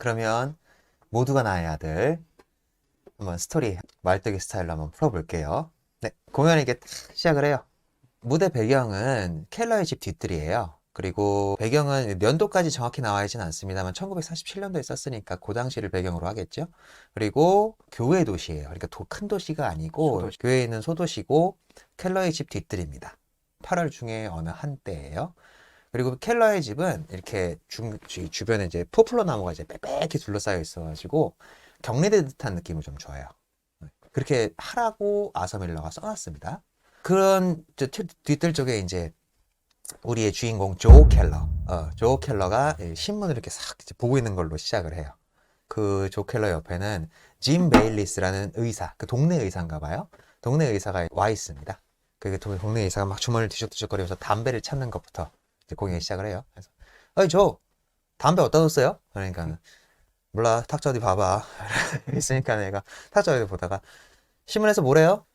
그러면 모두가 나의 아들 한번 스토리 말뚝이 스타일로 한번 풀어볼게요. 네, 공연이 이게 딱 시작을 해요. 무대 배경은 켈러의 집 뒤뜰이에요. 그리고 배경은 연도까지 정확히 나와 있진 않습니다만 1947년도에 썼으니까 그 당시를 배경으로 하겠죠. 그리고 교외 도시예요. 그러니까 큰 도시가 아니고 소도시. 교외에 있는 소도시고 켈러의 집 뒤뜰입니다. 8월 중에 어느 한때예요. 그리고 켈러의 집은 이렇게 주변에 이제 포플러 나무가 이제 빽빽히 둘러싸여 있어가지고 격리된 듯한 느낌을 좀 줘요. 그렇게 하라고 아서 밀러가 써놨습니다. 그런 뒤뜰 쪽에 이제 우리의 주인공 조 켈러가 신문을 이렇게 싹 보고 있는 걸로 시작을 해요. 그 조 켈러 옆에는 짐 베일리스라는 의사, 그 동네 의사인가 봐요. 동네 의사가 와 있습니다. 그 동네 의사가 막 주머니를 뒤적뒤적거리면서 담배를 찾는 것부터 이제 공연이 시작을 해요. 그래서 어이 조 담배 어디다 뒀어요? 그러니까 몰라 탁자 어디 봐봐. 있으니까 내가 탁자 어디 보다가 신문에서 뭐래요?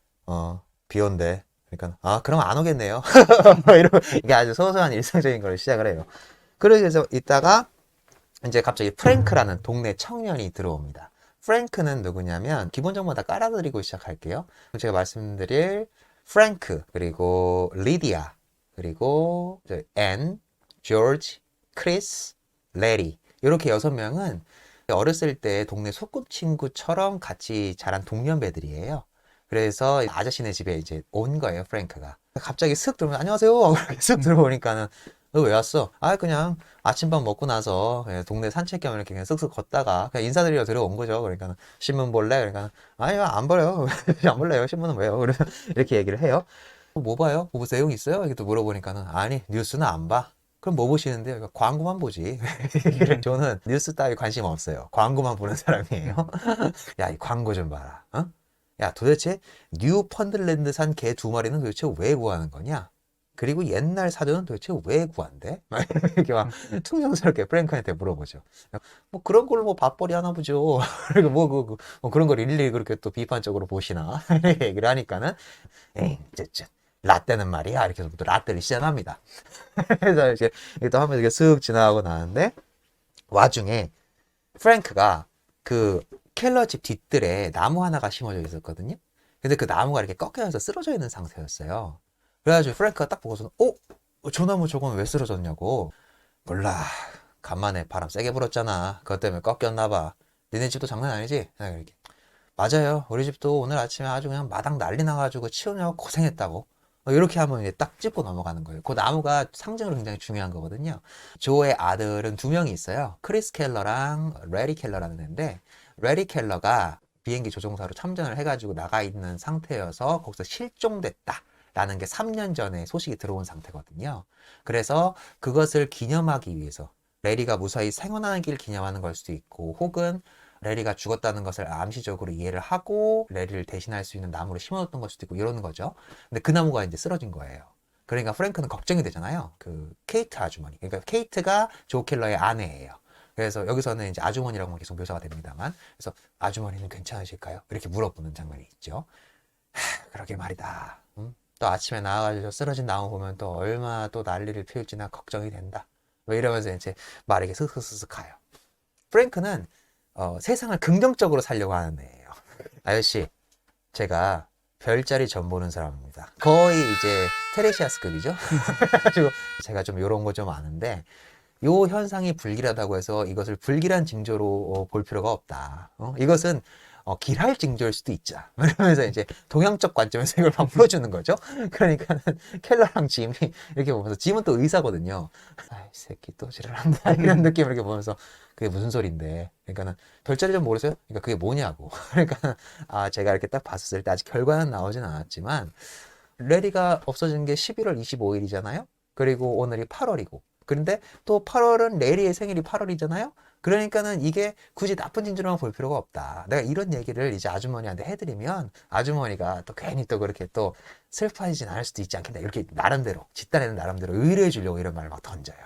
비 온대. 그러니까 아 그럼 안 오겠네요. 이러고 이게 아주 소소한 일상적인 걸 시작을 해요. 그래서 있다가 이제 갑자기 프랭크라는 동네 청년이 들어옵니다. 프랭크는 누구냐면 기본 정보 다 깔아드리고 시작할게요. 제가 말씀드릴 프랭크 그리고 리디아 그리고 앤, 조지, 크리스, 레리 이렇게 6명은 어렸을 때 동네 소꿉친구처럼 같이 자란 동년배들이에요. 그래서 아저씨네 집에 이제 온 거예요, 프랭크가. 갑자기 슥 들어오면 안녕하세요 하고 이렇게 슥 들어오니까는 너 왜 왔어? 아 그냥 아침밥 먹고 나서 그냥 동네 산책 겸 이렇게 그냥 쓱쓱 걷다가 그냥 인사드리러 들어온 거죠. 그러니까 신문 볼래? 그러니까 아니요 안 봐요. 안 볼래요. 신문은 왜요? 그래서 이렇게 얘기를 해요. 뭐 봐요? 뭐 내용 있어요? 이렇게 또 물어보니까는 아니 뉴스는 안 봐. 그럼 뭐 보시는데요? 그러니까 광고만 보지. 저는 뉴스 따위 관심 없어요. 광고만 보는 사람이에요. 야, 이 광고 좀 봐라. 어? 야, 도대체 뉴펀들랜드산 개 2마리는 도대체 왜 구하는 거냐? 그리고 옛날 사전은 도대체 왜 구한대? 막 이렇게 막 퉁명스럽게 프랭크한테 물어보죠. 뭐 그런 걸로 뭐 밥벌이 하나 보죠. 그리고 뭐 그런 걸 일일이 그렇게 또 비판적으로 보시나? 이렇게 얘기를 하니까는 에이, 라떼는 말이야. 이렇게 해서 또 라떼를 시전합니다. 그래서 이제 또 하면서 이렇게 쓱 지나가고 나는데 와중에 프랭크가 그 켈러 집 뒤뜰에 나무 하나가 심어져 있었거든요. 근데 그 나무가 이렇게 꺾여서 쓰러져 있는 상태였어요. 그래가지고 프랭크가 딱 보고서 저 나무 저건 왜 쓰러졌냐고. 몰라. 간만에 바람 세게 불었잖아. 그것 때문에 꺾였나 봐. 니네 집도 장난 아니지? 이렇게. 맞아요. 우리 집도 오늘 아침에 아주 그냥 마당 난리 나가지고 치우느라고 고생했다고. 이렇게 하면 이제 딱 짚고 넘어가는 거예요. 그 나무가 상징으로 굉장히 중요한 거거든요. 조의 아들은 2명이 있어요. 크리스 켈러랑 레리 켈러라는 애인데, 레리 켈러가 비행기 조종사로 참전을 해가지고 나가 있는 상태여서 거기서 실종됐다. 라는 게 3년 전에 소식이 들어온 상태거든요. 그래서 그것을 기념하기 위해서 레리가 무사히 생還하는 길 기념하는 걸 수도 있고, 혹은 레리가 죽었다는 것을 암시적으로 이해를 하고 레리를 대신할 수 있는 나무를 심어뒀던 걸 수도 있고 이러는 거죠. 근데 그 나무가 이제 쓰러진 거예요. 그러니까 프랭크는 걱정이 되잖아요. 그 케이트 아주머니. 그러니까 케이트가 조 켈러의 아내예요. 그래서 여기서는 이제 아주머니라고 계속 묘사가 됩니다만, 그래서 아주머니는 괜찮으실까요? 이렇게 물어보는 장면이 있죠. 그러게 말이다. 또 아침에 나와가지고 쓰러진 나무 보면 또 얼마나 또 난리를 피울지나 걱정이 된다. 뭐 이러면서 이제 말에게 스스스스 가요. 프랭크는 세상을 긍정적으로 살려고 하는 애예요. 아저씨, 제가 별자리 점 보는 사람입니다. 거의 이제 테레시아스급이죠. 그래가지고 제가 좀 이런 거 좀 아는데 요 현상이 불길하다고 해서 이것을 불길한 징조로 볼 필요가 없다. 이것은 길할 징조일 수도 있자. 이러면서 이제 동양적 관점에서 이걸 막 풀어주는 거죠. 그러니까는 켈러랑 짐이 이렇게 보면서 짐은 또 의사거든요. 아이 새끼 또 지랄한다 이런 느낌을 이렇게 보면서 그게 무슨 소린데? 그러니까는 별자리 좀 모르세요? 그러니까 그게 뭐냐고. 그러니까 제가 이렇게 딱 봤었을 때 아직 결과는 나오진 않았지만 레디가 없어진 게 11월 25일이잖아요. 그리고 오늘이 8월이고. 그런데 또 8월은 레리의 생일이 8월이잖아요. 그러니까는 이게 굳이 나쁜 징조로만 볼 필요가 없다. 내가 이런 얘기를 이제 아주머니한테 해드리면 아주머니가 또 괜히 또 그렇게 또 슬퍼하진 않을 수도 있지 않겠나. 이렇게 나름대로, 집단에는 나름대로 의뢰해 주려고 이런 말을 막 던져요.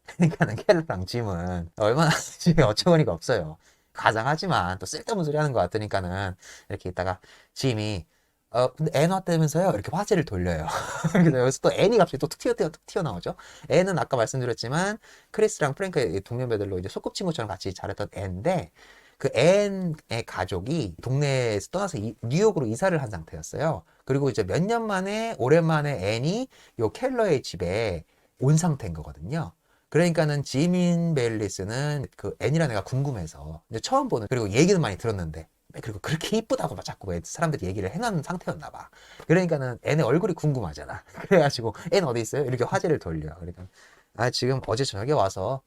그러니까는 켈러랑 짐은 얼마나 집에 어처구니가 없어요. 가장하지만 또 쓸데없는 소리 하는 것 같으니까는 이렇게 있다가 짐이 근데 앤 왔다면서요? 이렇게 화제를 돌려요. 그래서 여기서 또 앤이 갑자기 또 툭 튀어나오죠. 앤은 아까 말씀드렸지만 크리스랑 프랭크의 동료배들로 이제 소꿉친구처럼 같이 자랐던 앤인데 그 앤의 가족이 동네에서 떠나서 뉴욕으로 이사를 한 상태였어요. 그리고 이제 몇 년 만에 오랜만에 앤이 요 켈러의 집에 온 상태인 거거든요. 그러니까는 지민 베일리스는 그 앤이라는 애가 궁금해서 이제 처음 보는, 그리고 얘기는 많이 들었는데 그리고 그렇게 이쁘다고 막 자꾸 왜 사람들이 얘기를 해놓은 상태였나 봐. 그러니까는 애네 얼굴이 궁금하잖아. 그래가지고 앤 어디 있어요? 이렇게 화제를 돌려. 그러니까 지금 어제 저녁에 와서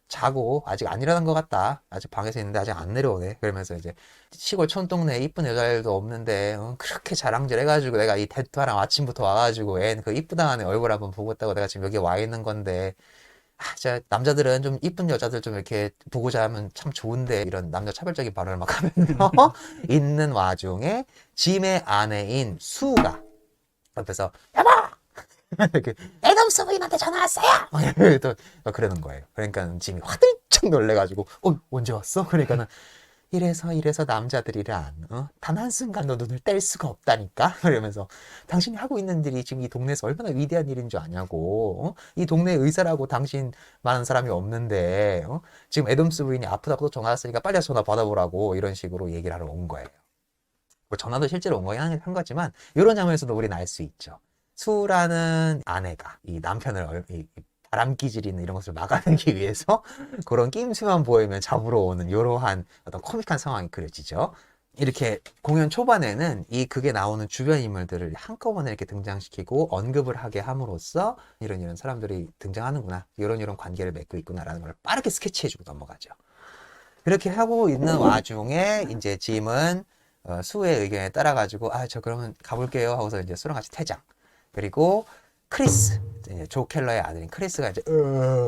자고 아직 안 일어난 것 같다. 아직 방에서 있는데 아직 안 내려오네. 그러면서 이제 시골 촌동네에 이쁜 여자들도 없는데 그렇게 자랑질 해가지고 내가 이 대투하랑 아침부터 와가지고 앤 그 이쁘다는 애 얼굴 한번 보고 있다고 내가 지금 여기 와 있는 건데, 진짜 남자들은 좀 이쁜 여자들 좀 이렇게 보고자 하면 참 좋은데 이런 남자 차별적인 발언을 막 하면서 있는 와중에 짐의 아내인 수가 옆에서 여보! 이렇게 애덤스 부인한테 전화 왔어요! 또 그러는 거예요. 그러니까 짐이 화들짝 놀래가지고 언제 왔어? 그러니까는 이래서 남자들이란 단 한순간도 눈을 뗄 수가 없다니까. 그러면서 당신이 하고 있는 일이 지금 이 동네에서 얼마나 위대한 일인 줄 아냐고. 이 동네 의사라고 당신 많은 사람이 없는데 지금 애덤스 부인이 아프다고 전화 왔으니까 빨리 전화 받아보라고 이런 식으로 얘기를 하러 온 거예요. 뭐 전화도 실제로 온 거긴 한 거지만 이런 장면에서도 우리는 알 수 있죠. 수라는 아내가 이 남편을 바람기질이나 이런 것을 막아내기 위해서 그런 낌새만 보이면 잡으러 오는 이러한 어떤 코믹한 상황이 그려지죠. 이렇게 공연 초반에는 이 극에 나오는 주변 인물들을 한꺼번에 이렇게 등장시키고 언급을 하게 함으로써 이런 사람들이 등장하는구나, 이런 관계를 맺고 있구나라는 걸 빠르게 스케치해주고 넘어가죠. 그렇게 하고 있는 와중에 이제 짐은 수의 의견에 따라가지고 저 그러면 가볼게요 하고서 이제 수랑 같이 퇴장. 그리고 크리스, 이제 조 켈러의 아들인 크리스가 이제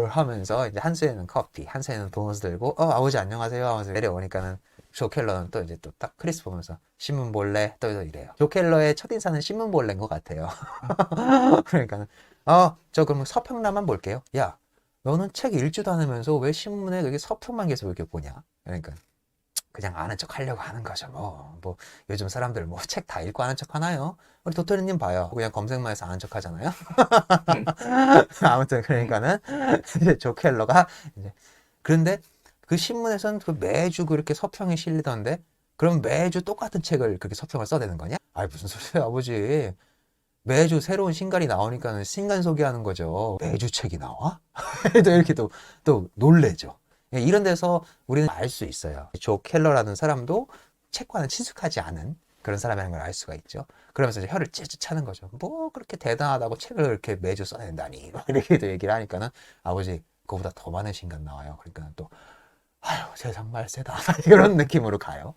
하면서 이제 한 수에는 커피, 한 수에는 도넛 들고 아버지 안녕하세요 하면서 내려오니까는 조 켈러는 또 이제 또 딱 크리스 보면서 신문 볼래? 또 이래요. 조 켈러의 첫인사는 신문 볼래인 것 같아요. 그러니까는 저 그러면 서평란만 볼게요. 야, 너는 책 읽지도 않으면서 왜 신문에 그렇게 서평만 계속 이렇게 보냐? 그러니까 그냥 아는 척 하려고 하는 거죠. 뭐 요즘 사람들 뭐 책 다 읽고 아는 척 하나요? 우리 도토리님 봐요. 그냥 검색만 해서 아는 척 하잖아요. 아무튼 그러니까는 이제 조 켈러가 이제, 그런데 그 신문에서는 그 매주 그렇게 서평이 실리던데 그럼 매주 똑같은 책을 그렇게 서평을 써대는 거냐? 무슨 소리예요, 아버지. 매주 새로운 신간이 나오니까는 신간 소개하는 거죠. 매주 책이 나와? 또 이렇게 또 놀래죠. 이런 데서 우리는 알 수 있어요. 조 켈러라는 사람도 책과는 친숙하지 않은 그런 사람이라는 걸 알 수가 있죠. 그러면서 이제 혀를 찔찔 차는 거죠. 뭐 그렇게 대단하다고 책을 이렇게 매주 써낸다니. 이렇게 얘기를 하니까는 아버지 그거보다 더 많은 신간 나와요. 그러니까 또 아유 세상 말세다. 이런 느낌으로 가요.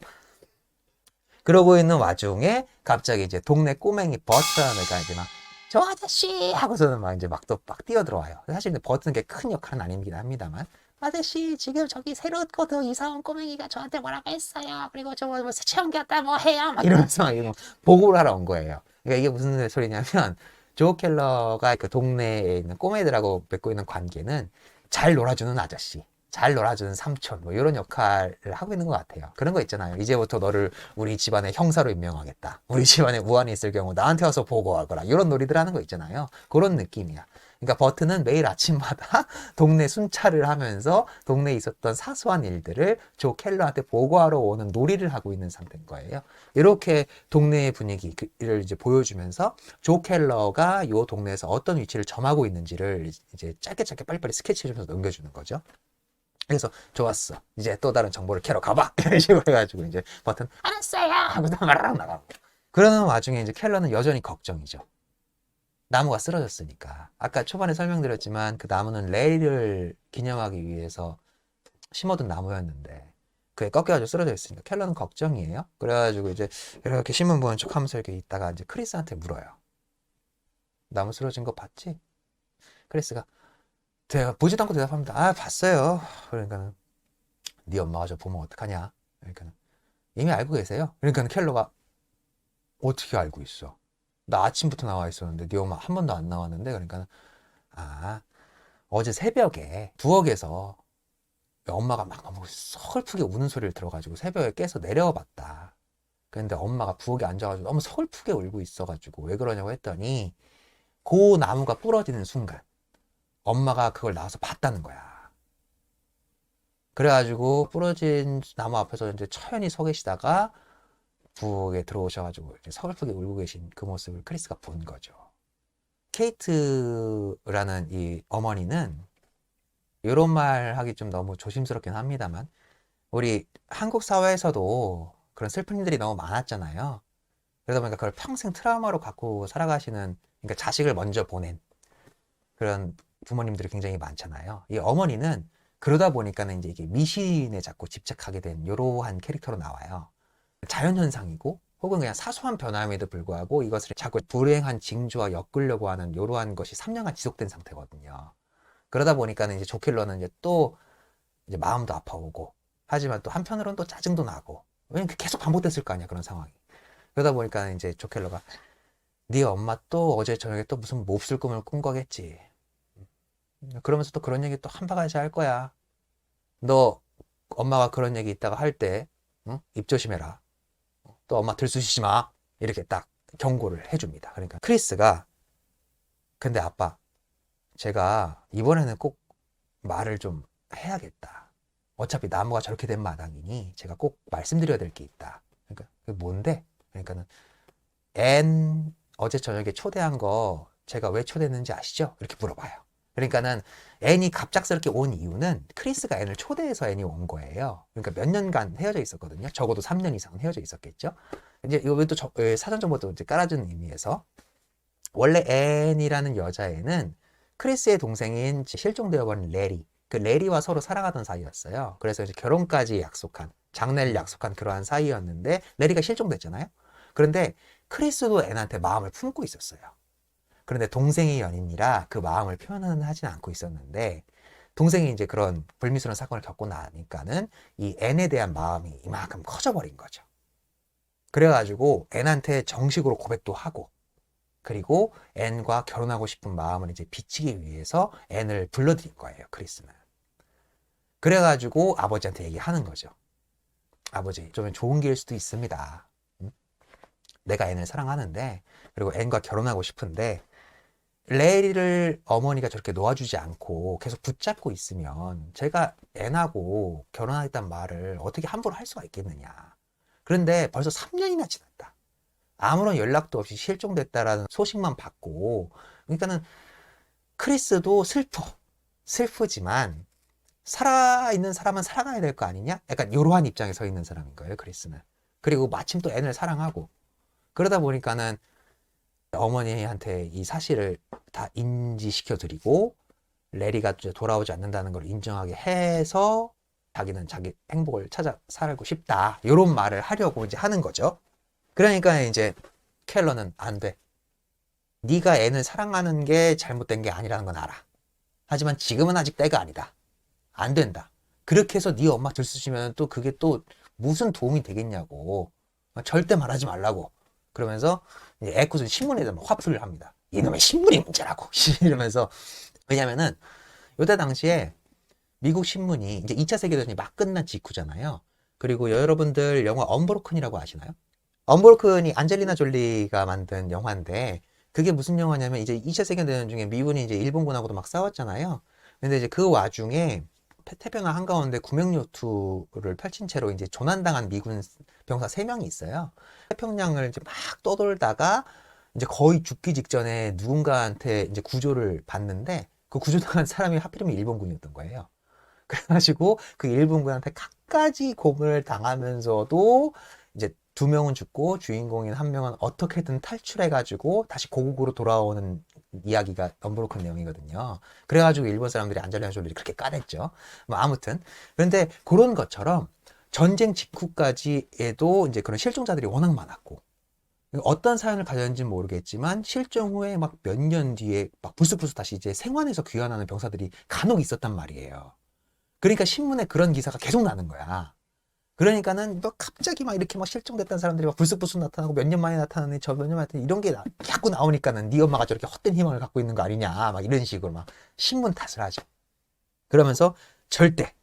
그러고 있는 와중에 갑자기 이제 동네 꼬맹이 버트라는 애가 이제 막 저 아저씨 하고서는 막 이제 막 뛰어들어와요. 사실 근데 버트는 게 큰 역할은 아니긴 합니다만, 아저씨 지금 저기 새로 이사 온 꼬맹이가 저한테 뭐라고 했어요. 그리고 저 뭐 체온계 왔다 뭐 해요. 막 이러면서 막 이런 보고를 하러 온 거예요. 그러니까 이게 무슨 소리냐면 조 켈러가 그 동네에 있는 꼬매들하고 맺고 있는 관계는 잘 놀아주는 아저씨, 잘 놀아주는 삼촌, 뭐 이런 역할을 하고 있는 것 같아요. 그런 거 있잖아요. 이제부터 너를 우리 집안의 형사로 임명하겠다. 우리 집안에 우환이 있을 경우 나한테 와서 보고하거라. 이런 놀이들 하는 거 있잖아요. 그런 느낌이야. 그러니까 버튼은 매일 아침마다 동네 순찰을 하면서 동네에 있었던 사소한 일들을 조 켈러한테 보고하러 오는 놀이를 하고 있는 상태인 거예요. 이렇게 동네의 분위기를 이제 보여주면서 조 켈러가 이 동네에서 어떤 위치를 점하고 있는지를 이제 짧게 빨리빨리 스케치해주면서 넘겨주는 거죠. 그래서 좋았어. 이제 또 다른 정보를 캐러 가봐. 이런 식으로 해가지고 이제 버튼 알았어요 하고 나가라고 나가고. 그러는 와중에 이제 켈러는 여전히 걱정이죠. 나무가 쓰러졌으니까. 아까 초반에 설명드렸지만 그 나무는 레일을 기념하기 위해서 심어둔 나무였는데 그게 꺾여가지고 쓰러져 있으니까 켈러는 걱정이에요. 그래가지고 이제 이렇게 신문 보는 척 하면서 이렇게 있다가 이제 크리스한테 물어요. 나무 쓰러진 거 봤지? 크리스가 제가 보지도 않고 대답합니다. 봤어요. 그러니까는 네 엄마가 저 보면 어떡하냐? 그러니까는 이미 알고 계세요. 그러니까 켈러가 어떻게 알고 있어? 나 아침부터 나와 있었는데 네 엄마 한 번도 안 나왔는데. 그러니까 어제 새벽에 부엌에서 엄마가 막 너무 서글프게 우는 소리를 들어가지고 새벽에 깨서 내려와 봤다. 근데 엄마가 부엌에 앉아가지고 너무 서글프게 울고 있어가지고 왜 그러냐고 했더니 그 나무가 부러지는 순간 엄마가 그걸 나와서 봤다는 거야. 그래가지고 부러진 나무 앞에서 이제 처연히 서 계시다가 부엌에 들어오셔가지고 이제 서글프게 울고 계신 그 모습을 크리스가 본 거죠. 케이트라는 이 어머니는 이런 말 하기 좀 너무 조심스럽긴 합니다만 우리 한국 사회에서도 그런 슬픈 일들이 너무 많았잖아요. 그러다 보니까 그걸 평생 트라우마로 갖고 살아가시는, 그러니까 자식을 먼저 보낸 그런 부모님들이 굉장히 많잖아요. 이 어머니는 그러다 보니까는 이제 이게 미신에 자꾸 집착하게 된 이러한 캐릭터로 나와요. 자연현상이고 혹은 그냥 사소한 변화임에도 불구하고 이것을 자꾸 불행한 징조와 엮으려고 하는 이러한 것이 3년간 지속된 상태거든요. 그러다 보니까는 이제 조켈러는 이제 또 이제 마음도 아파오고 하지만 또 한편으로는 또 짜증도 나고 왜냐면 계속 반복됐을 거 아니야 그런 상황이. 그러다 보니까 이제 조켈러가 네 엄마 또 어제 저녁에 또 무슨 몹쓸 꿈을 꾼 거겠지. 그러면서 또 그런 얘기 또 한 바가지 할 거야. 너 엄마가 그런 얘기 있다가 할 때 입 조심해라. 또 엄마 들쑤시지 마. 이렇게 딱 경고를 해줍니다. 그러니까 크리스가 근데 아빠 제가 이번에는 꼭 말을 좀 해야겠다. 어차피 나무가 저렇게 된 마당이니 제가 꼭 말씀드려야 될 게 있다. 그러니까 그게 뭔데? 그러니까는 앤 어제 저녁에 초대한 거 제가 왜 초대했는지 아시죠? 이렇게 물어봐요. 그러니까는 앤이 갑작스럽게 온 이유는 크리스가 앤을 초대해서 앤이 온 거예요. 그러니까 몇 년간 헤어져 있었거든요. 적어도 3년 이상은 헤어져 있었겠죠. 이제 이것도 사전 정보도 이제 깔아주는 의미에서 원래 앤이라는 여자애는 크리스의 동생인 실종되어 버린 레리, 그 레리와 서로 사랑하던 사이였어요. 그래서 이제 결혼까지 약속한, 장래를 약속한 그러한 사이였는데 레리가 실종됐잖아요. 그런데 크리스도 앤한테 마음을 품고 있었어요. 그런데 동생의 연인이라 그 마음을 표현은 하진 않고 있었는데 동생이 이제 그런 불미스러운 사건을 겪고 나니까는 이 앤에 대한 마음이 이만큼 커져버린 거죠. 그래가지고 앤한테 정식으로 고백도 하고 그리고 앤과 결혼하고 싶은 마음을 이제 비치기 위해서 앤을 불러들인 거예요, 크리스는. 그래가지고 아버지한테 얘기하는 거죠. 아버지, 좀 좋은 기회일 수도 있습니다. 내가 앤을 사랑하는데 그리고 앤과 결혼하고 싶은데 레이를 어머니가 저렇게 놓아주지 않고 계속 붙잡고 있으면 제가 앤하고 결혼하겠다는 말을 어떻게 함부로 할 수가 있겠느냐. 그런데 벌써 3년이나 지났다. 아무런 연락도 없이 실종됐다라는 소식만 받고 그러니까는 크리스도 슬프지만 살아있는 사람은 살아가야 될 거 아니냐? 약간 이러한 입장에 서 있는 사람인 거예요, 크리스는. 그리고 마침 또 앤을 사랑하고 그러다 보니까는 어머니한테 이 사실을 다 인지시켜 드리고 레리가 돌아오지 않는다는 걸 인정하게 해서 자기는 자기 행복을 찾아 살고 싶다 이런 말을 하려고 이제 하는 거죠. 그러니까 이제 켈러는 안 돼. 네가 앤을 사랑하는 게 잘못된 게 아니라는 건 알아. 하지만 지금은 아직 때가 아니다. 안 된다. 그렇게 해서 네 엄마 들쑤시면 또 그게 또 무슨 도움이 되겠냐고. 절대 말하지 말라고. 그러면서 이제 에코는 신문에 대한 화풀이를 합니다. 이놈의 신문이 문제라고. 이러면서 왜냐면은 요때 당시에 미국 신문이 이제 2차 세계대전이 막 끝난 직후잖아요. 그리고 여러분들 영화 언브로큰이라고 아시나요? 언브로큰이 안젤리나 졸리가 만든 영화인데 그게 무슨 영화냐면 이제 2차 세계대전 중에 미군이 이제 일본군하고도 막 싸웠잖아요. 근데 이제 그 와중에 태평양 한가운데 구명요투를 펼친 채로 이제 조난당한 미군 병사 3명이 있어요. 태평양을 이제 막 떠돌다가 이제 거의 죽기 직전에 누군가한테 이제 구조를 받는데 그 구조당한 사람이 하필이면 일본군이었던 거예요. 그래가지고 그 일본군한테 갖가지 고문을 당하면서도 이제 2명은 죽고 주인공인 1명은 어떻게든 탈출해가지고 다시 고국으로 돌아오는 이야기가 언브로큰 내용이거든요. 그래가지고 일본 사람들이 안젤리나 졸리를 그렇게 까댔죠. 뭐 아무튼 그런데 그런 것처럼 전쟁 직후까지에도 이제 그런 실종자들이 워낙 많았고 어떤 사연을 가졌는지는 모르겠지만 실종 후에 막 몇 년 뒤에 막 불쑥불쑥 다시 이제 생환해서 귀환하는 병사들이 간혹 있었단 말이에요. 그러니까 신문에 그런 기사가 계속 나는 거야. 그러니까는 뭐 갑자기 막 이렇게 막 실종됐다는 사람들이 막 불쑥불쑥 나타나고 몇 년 만에 나타나는 저 몇 년 만에 나타나는 이런 게 자꾸 나오니까는 네 엄마가 저렇게 헛된 희망을 갖고 있는 거 아니냐 막 이런 식으로 막 신문 탓을 하죠. 그러면서 절대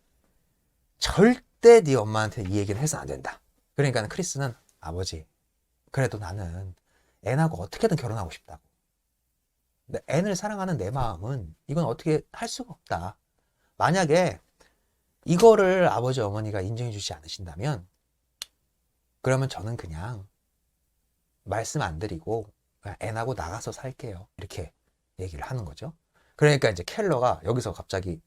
네 엄마한테 이 얘기는 해서 안 된다. 그러니까는 크리스는 아버지, 그래도 나는 앤하고 어떻게든 결혼하고 싶다고. 근데 앤을 사랑하는 내 마음은 이건 어떻게 할 수가 없다. 만약에 이거를 아버지 어머니가 인정해 주지 않으신다면 그러면 저는 그냥 말씀 안 드리고 그냥 앤하고 나가서 살게요. 이렇게 얘기를 하는 거죠. 그러니까 이제 켈러가 여기서 갑자기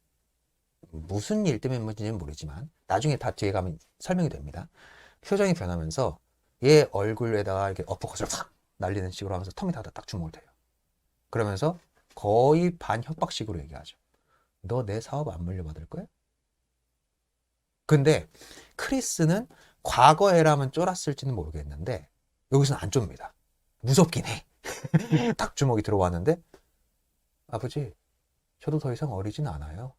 무슨 일 때문인지는 모르지만 나중에 다 뒤에 가면 설명이 됩니다. 표정이 변하면서 얘 얼굴에다가 이렇게 어퍼컷을 탁 날리는 식으로 하면서 턱에다가 딱 주먹을 대요. 그러면서 거의 반협박식으로 얘기하죠. 너 내 사업 안 물려받을 거야? 근데 크리스는 과거에라면 쫄았을지는 모르겠는데 여기서는 안 좁니다. 무섭긴 해. 딱 주먹이 들어왔는데 아버지 저도 더 이상 어리진 않아요.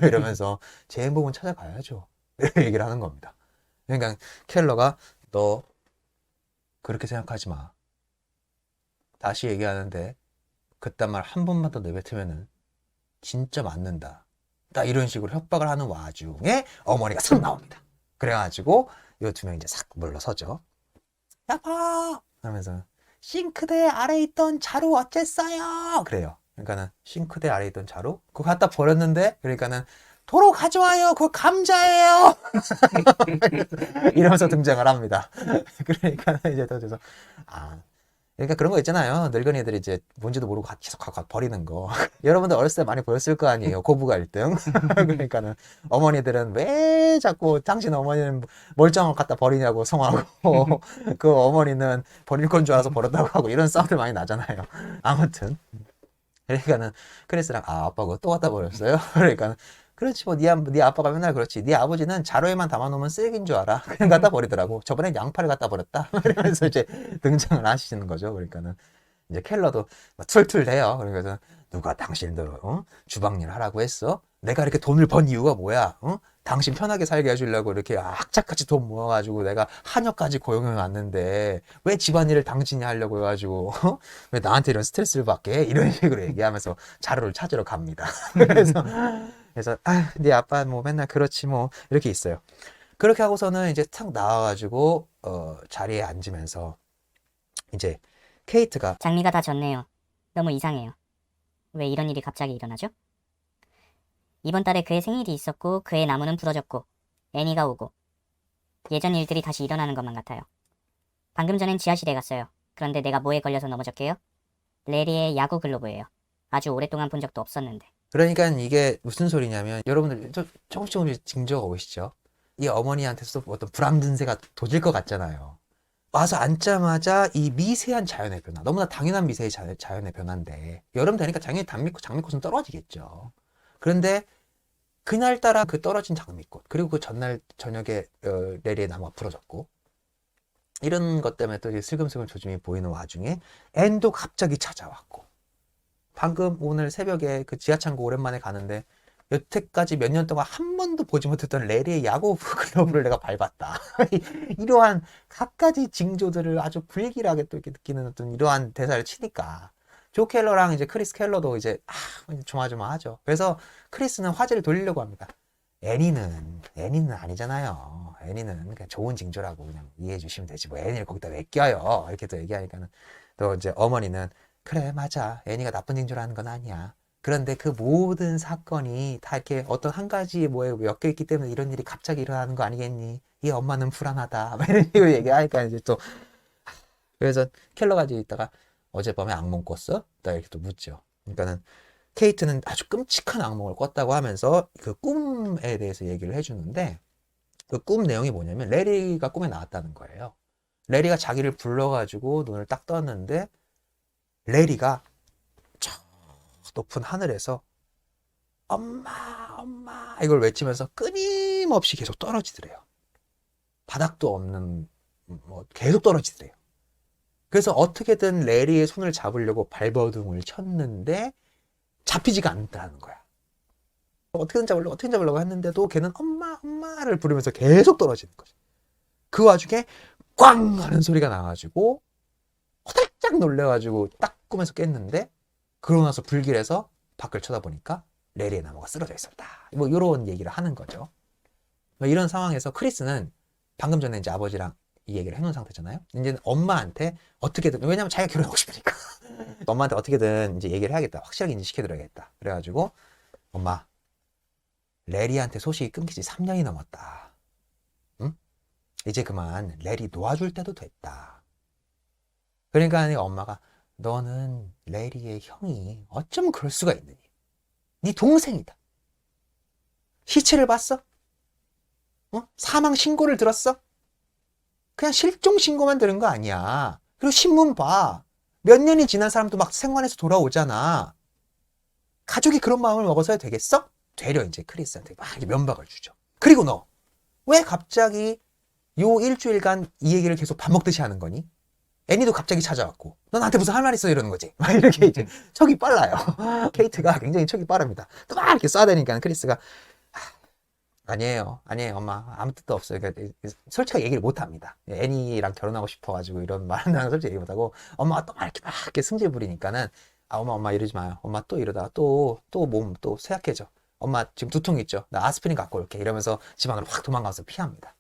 이러면서 제 행복은 찾아가야죠. 이렇게 얘기를 하는 겁니다. 그러니까 켈러가 너 그렇게 생각하지 마. 다시 얘기하는데 그딴 말 한 번만 더 내뱉으면은 진짜 맞는다. 딱 이런 식으로 협박을 하는 와중에 어머니가 싹 나옵니다. 그래가지고 이 두 명 이제 싹 물러서죠. 여보! 하면서 싱크대 아래 있던 자루 어쨌어요? 그래요. 그러니까는 싱크대 아래 있던 자루 그거 갖다 버렸는데 그러니까는 도로 가져와요. 그거 감자예요. 이러면서 등장을 합니다. 그러니까 이제 또 그래서 아 그러니까 그런 거 있잖아요. 늙은이 애들이 이제 뭔지도 모르고 계속 버리는 거. 여러분들 어렸을 때 많이 보였을 거 아니에요. 고부가 1등. 그러니까는 어머니들은 왜 자꾸 당신 어머니는 멀쩡한 거 갖다 버리냐고 성하고 그 어머니는 버릴 건 줄 알아서 버렸다고 하고 이런 싸움들 많이 나잖아요. 아무튼 그러니까는 크리스랑 아빠 그거 또 갖다 버렸어요? 그러니까는 그렇지 뭐 네 아빠가 맨날 그렇지 네 아버지는 자루에만 담아놓으면 쓰레기인 줄 알아 그냥 갖다 버리더라고 저번엔 양파를 갖다 버렸다 이러면서 이제 등장을 하시는 거죠. 그러니까는 이제 켈러도 막 툴툴대요. 그러니까 누가 당신들 주방일 하라고 했어? 내가 이렇게 돈을 번 이유가 뭐야? 당신 편하게 살게 해주려고 이렇게 악착같이 돈 모아가지고 내가 한여까지 고용해 왔는데 왜 집안일을 당신이 하려고 해가지고 왜 나한테 이런 스트레스를 받게? 이런 식으로 얘기하면서 자루를 찾으러 갑니다. 그래서 네 아빠 뭐 맨날 그렇지 뭐 이렇게 있어요. 그렇게 하고서는 이제 탁 나와가지고 자리에 앉으면서 이제 케이트가 장미가 다 졌네요. 너무 이상해요. 왜 이런 일이 갑자기 일어나죠? 이번 달에 그의 생일이 있었고 그의 나무는 부러졌고 애니가 오고 예전 일들이 다시 일어나는 것만 같아요. 방금 전엔 지하실에 갔어요. 그런데 내가 뭐에 걸려서 넘어졌게요? 레리의 야구 글로브예요. 아주 오랫동안 본 적도 없었는데. 그러니까 이게 무슨 소리냐면 여러분들 조금씩 징조가 오시죠? 이 어머니한테서 어떤 불안증세가 도질 것 같잖아요. 와서 앉자마자 이 미세한 자연의 변화, 너무나 당연한 미세의 자연의 변화인데 여름 되니까 당연히 장미꽃은 떨어지겠죠. 그런데 그날따라 그 떨어진 장미꽃 그리고 그 전날 저녁에 레리의 나무가 부러졌고 이런 것 때문에 또 슬금슬금 조짐이 보이는 와중에 앤도 갑자기 찾아왔고 방금 오늘 새벽에 그 지하창고 오랜만에 가는데 여태까지 몇 년 동안 한 번도 보지 못했던 레리의 야구 글러브를 내가 밟았다. 이러한 갖가지 징조들을 아주 불길하게 또 이렇게 느끼는 어떤 이러한 대사를 치니까 조 켈러랑 이제 크리스 켈러도 이제 조마조마하죠. 그래서 크리스는 화제를 돌리려고 합니다. 애니는 아니잖아요. 애니는 그냥 좋은 징조라고 그냥 이해해 주시면 되지. 뭐 애니를 거기다 왜 껴요? 이렇게 또 얘기하니까는 또 이제 어머니는 그래 맞아. 애니가 나쁜 징조라는 건 아니야. 그런데 그 모든 사건이 다 이렇게 어떤 한 가지 뭐에 엮여 있기 때문에 이런 일이 갑자기 일어나는 거 아니겠니? 이 엄마는 불안하다. 막 이런 식으로 얘기하니까 이제 또 그래서 켈러가 이제 있다가 어젯밤에 악몽 꿨어? 딱 이렇게 또 묻죠. 그러니까는 케이트는 아주 끔찍한 악몽을 꿨다고 하면서 그 꿈에 대해서 얘기를 해주는데 그 꿈 내용이 뭐냐면 레리가 꿈에 나왔다는 거예요. 레리가 자기를 불러가지고 눈을 딱 떴는데 레리가 저 높은 하늘에서 엄마 엄마 이걸 외치면서 끊임없이 계속 떨어지더래요. 바닥도 없는 뭐 계속 떨어지더래요. 그래서 어떻게든 레리의 손을 잡으려고 발버둥을 쳤는데 잡히지가 않다는 거야. 어떻게든 잡으려고 했는데도 걔는 엄마 엄마를 부르면서 계속 떨어지는 거죠. 그 와중에 꽝 하는 소리가 나가지고 호들짝 놀래가지고 딱 꿈에서 깼는데 그러고 나서 불길해서 밖을 쳐다보니까 레리의 나무가 쓰러져 있었다. 뭐 이런 얘기를 하는 거죠. 이런 상황에서 크리스는 방금 전에 이제 아버지랑 이 얘기를 해놓은 상태잖아요. 이제는 엄마한테 어떻게든, 왜냐면 자기가 결혼하고 싶으니까. 엄마한테 어떻게든 이제 얘기를 해야겠다. 확실하게 인지시켜드려야겠다. 그래가지고, 엄마, 레리한테 소식이 끊긴 지 3년이 넘었다. 응? 이제 그만 레리 놓아줄 때도 됐다. 그러니까 엄마가, 너는 레리의 형이 어쩜 그럴 수가 있느니? 네 동생이다. 시체를 봤어? 사망 신고를 들었어? 그냥 실종 신고만 들은 거 아니야. 그리고 신문 봐. 몇 년이 지난 사람도 막 생還해서 돌아오잖아. 가족이 그런 마음을 먹어서야 되겠어? 되려 이제 크리스한테 막 면박을 주죠. 그리고 너 왜 갑자기 요 일주일간 이 얘기를 계속 밥 먹듯이 하는 거니? 애니도 갑자기 찾아왔고 너 나한테 무슨 할 말 있어 이러는 거지. 막 이렇게 이제 척이 빨라요. 케이트가 굉장히 척이 빠릅니다. 또 막 이렇게 쏴대니까 크리스가 아니에요. 아니에요, 엄마. 아무 뜻도 없어요. 그러니까 솔직하게 얘기를 못 합니다. 애니랑 결혼하고 싶어가지고 이런 말은 나는 솔직히 얘기 못 하고, 엄마가 또 막 이렇게 승질 부리니까는, 아, 엄마 이러지 마요. 엄마 또 이러다가 또 몸 또 쇠약해져. 엄마 지금 두통 있죠? 나 아스피린 갖고 올게. 이러면서 집 안으로 확 도망가서 피합니다.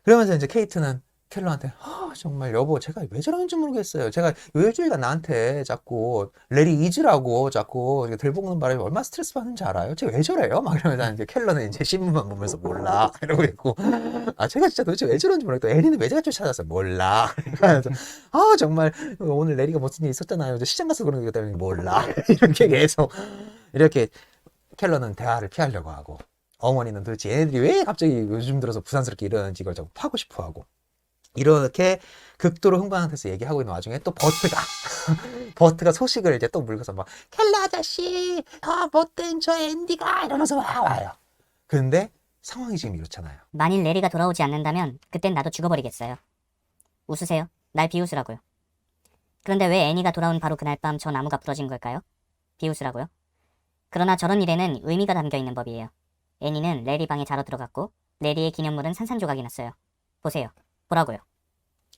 그러면서 이제 케이트는 켈러한테 정말 여보 제가 왜 저러는지 모르겠어요. 제가 요 일주일간 나한테 자꾸 레리 잊으라고 자꾸 이렇게 들볶는 바람에 얼마나 스트레스 받는지 알아요? 제가 왜 저래요? 막 이러면서 이제 켈러는 이제 신문만 보면서 몰라 이러고 있고 아 제가 진짜 도대체 왜 저런지 모르겠다. 애리는 왜 제가 쫓아다녔어요? 몰라. 그러면서 정말 오늘 레리가 무슨 일이 있었잖아요. 시장 가서 그런 거 때문에 몰라. 이렇게 계속 이렇게 켈러는 대화를 피하려고 하고 어머니는 도대체 얘네들이 왜 갑자기 요즘 들어서 부산스럽게 이러는지 이걸 자꾸 파고 싶어 하고 이렇게 극도로 흥분한 상태에서 얘기하고 있는 와중에 또 버트가 소식을 이제 또 물고서 막 켈러 아저씨 못된 저 앤디가 이러면서 막 와요. 근데 상황이 지금 이렇잖아요. 만일 레리가 돌아오지 않는다면 그땐 나도 죽어버리겠어요. 웃으세요. 날 비웃으라고요. 그런데 왜 애니가 돌아온 바로 그날 밤 저 나무가 부러진 걸까요? 비웃으라고요. 그러나 저런 일에는 의미가 담겨있는 법이에요. 애니는 레리 방에 자러 들어갔고 레리의 기념물은 산산조각이 났어요. 보세요. 보라고요.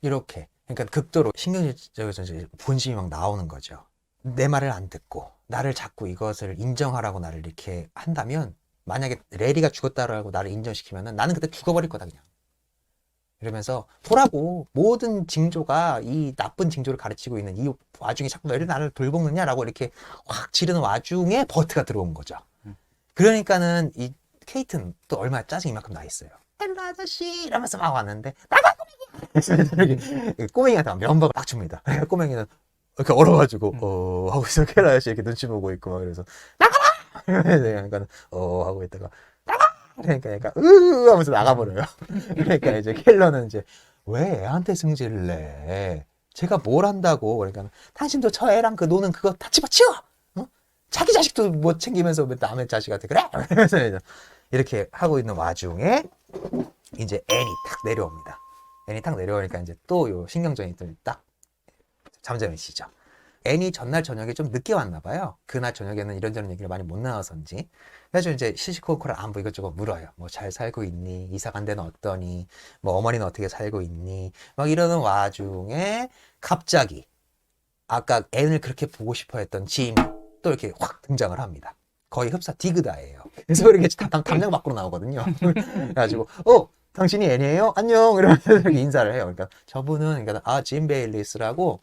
이렇게 그러니까 극도로 신경질적에서 이제 본심이 막 나오는 거죠. 내 말을 안 듣고 나를 자꾸 이것을 인정하라고 나를 이렇게 한다면 만약에 레리가 죽었다라고 나를 인정시키면은 나는 그때 죽어버릴 거다 그냥. 이러면서 보라고 모든 징조가 이 나쁜 징조를 가르치고 있는 이 와중에 자꾸 왜 나를 돌볶느냐라고 이렇게 확 지르는 와중에 버트가 들어온 거죠. 그러니까는 이 케이트는 또 얼마나 짜증이 만큼 나 있어요. 헬로 아저씨 이러면서 막 왔는데 나가 꼬맹이 꼬맹이한테 면박을 딱 줍니다. 그러니까 꼬맹이는 이렇게 얼어가지고 하고 있어. 켈러 아저씨 이렇게 눈치 보고 있고 막 이래서 나가라 그러니까 하고 있다가 그러니까 하면서 나가버려요. 그러니까 이제 켈러는 이제 왜 애한테 승질을 내? 제가 뭘 한다고? 그러니까 당신도 저 애랑 그 노는 그거 다 집어치워. 어? 자기 자식도 못 챙기면서 왜 남의 자식한테 그래? 그래서 이렇게 하고 있는 와중에 이제 애니 탁 내려옵니다. 애니 탁 내려오니까 이제 또 요 신경전이 딱 잠잠해지죠. 애니 전날 저녁에 좀 늦게 왔나 봐요. 그날 저녁에는 이런저런 얘기를 많이 못 나와서인지. 그래서 이제 시시콜콜 안부 이것저것 물어요. 뭐 잘 살고 있니? 이사 간 데는 어떠니? 뭐 어머니는 어떻게 살고 있니? 막 이러는 와중에 갑자기 아까 앤을 그렇게 보고 싶어 했던 짐이 또 이렇게 확 등장을 합니다. 거의 흡사 디그다예요. 그래서 이렇게 담장 밖으로 나오거든요. 그래가지고 당신이 앤이에요? 안녕 이러면서 이렇게 인사를 해요. 그러니까 저분은 그러니까 짐 베일리스라고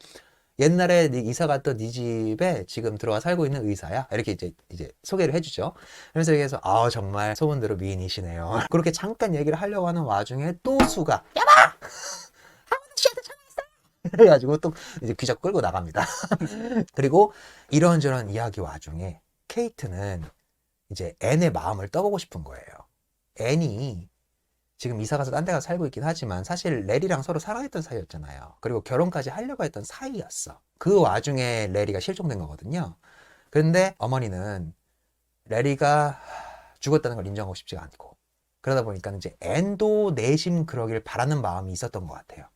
옛날에 이사 갔던 네 집에 지금 들어와 살고 있는 의사야. 이렇게 이제 소개를 해주죠. 그래서 여기서 정말 소문대로 미인이시네요. 그렇게 잠깐 얘기를 하려고 하는 와중에 또 수가 여보! 하원우 씨한테 전화했어! 그래가지고 또 이제 귀잡고 끌고 나갑니다. 그리고 이런저런 이야기 와중에 케이트는 이제 앤의 마음을 떠보고 싶은 거예요. 앤이 지금 이사 가서 딴 데 가서 살고 있긴 하지만 사실 레리랑 서로 사랑했던 사이였잖아요. 그리고 결혼까지 하려고 했던 사이였어. 그 와중에 레리가 실종된 거거든요. 그런데 어머니는 레리가 죽었다는 걸 인정하고 싶지가 않고 그러다 보니까 이제 앤도 내심 그러길 바라는 마음이 있었던 것 같아요.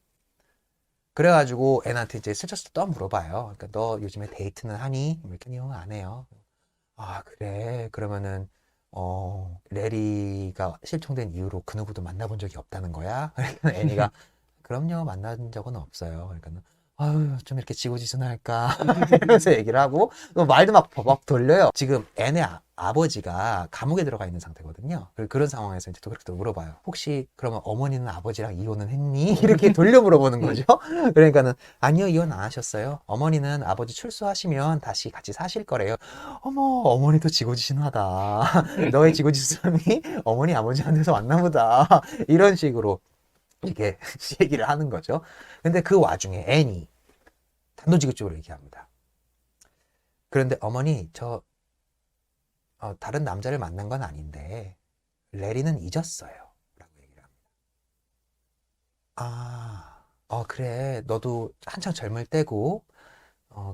그래가지고 앤한테 이제 슬쩍슬쩍 또 물어봐요. 그러니까 너 요즘에 데이트는 하니? 아니요, 안 해요. 그래. 그러면은 레리가 실종된 이후로 그 누구도 만나본 적이 없다는 거야? 그러니까 애니가 그럼요, 만난 적은 없어요. 그러니까 아유, 좀 이렇게 지고지순할까 하면서 얘기를 하고 또 말도 막 버벅 돌려요. 지금 애네 아버지가 감옥에 들어가 있는 상태거든요. 그런 상황에서 이제 또 그렇게 또 물어봐요. 혹시 그러면 어머니는 아버지랑 이혼은 했니? 이렇게 돌려 물어보는 거죠. 그러니까는 아니요, 이혼 안 하셨어요. 어머니는 아버지 출소하시면 다시 같이 사실 거래요. 어머, 어머니도 지고지순하다. 너의 지고지순이 어머니 아버지한테서 왔나 보다. 이런 식으로 이렇게 얘기를 하는 거죠. 근데 그 와중에 애니 단도직입적으로 얘기합니다. 그런데 어머니, 저 다른 남자를 만난 건 아닌데 레리는 잊었어요. 라고 얘기를 합니다. 아, 그래. 너도 한창 젊을 때고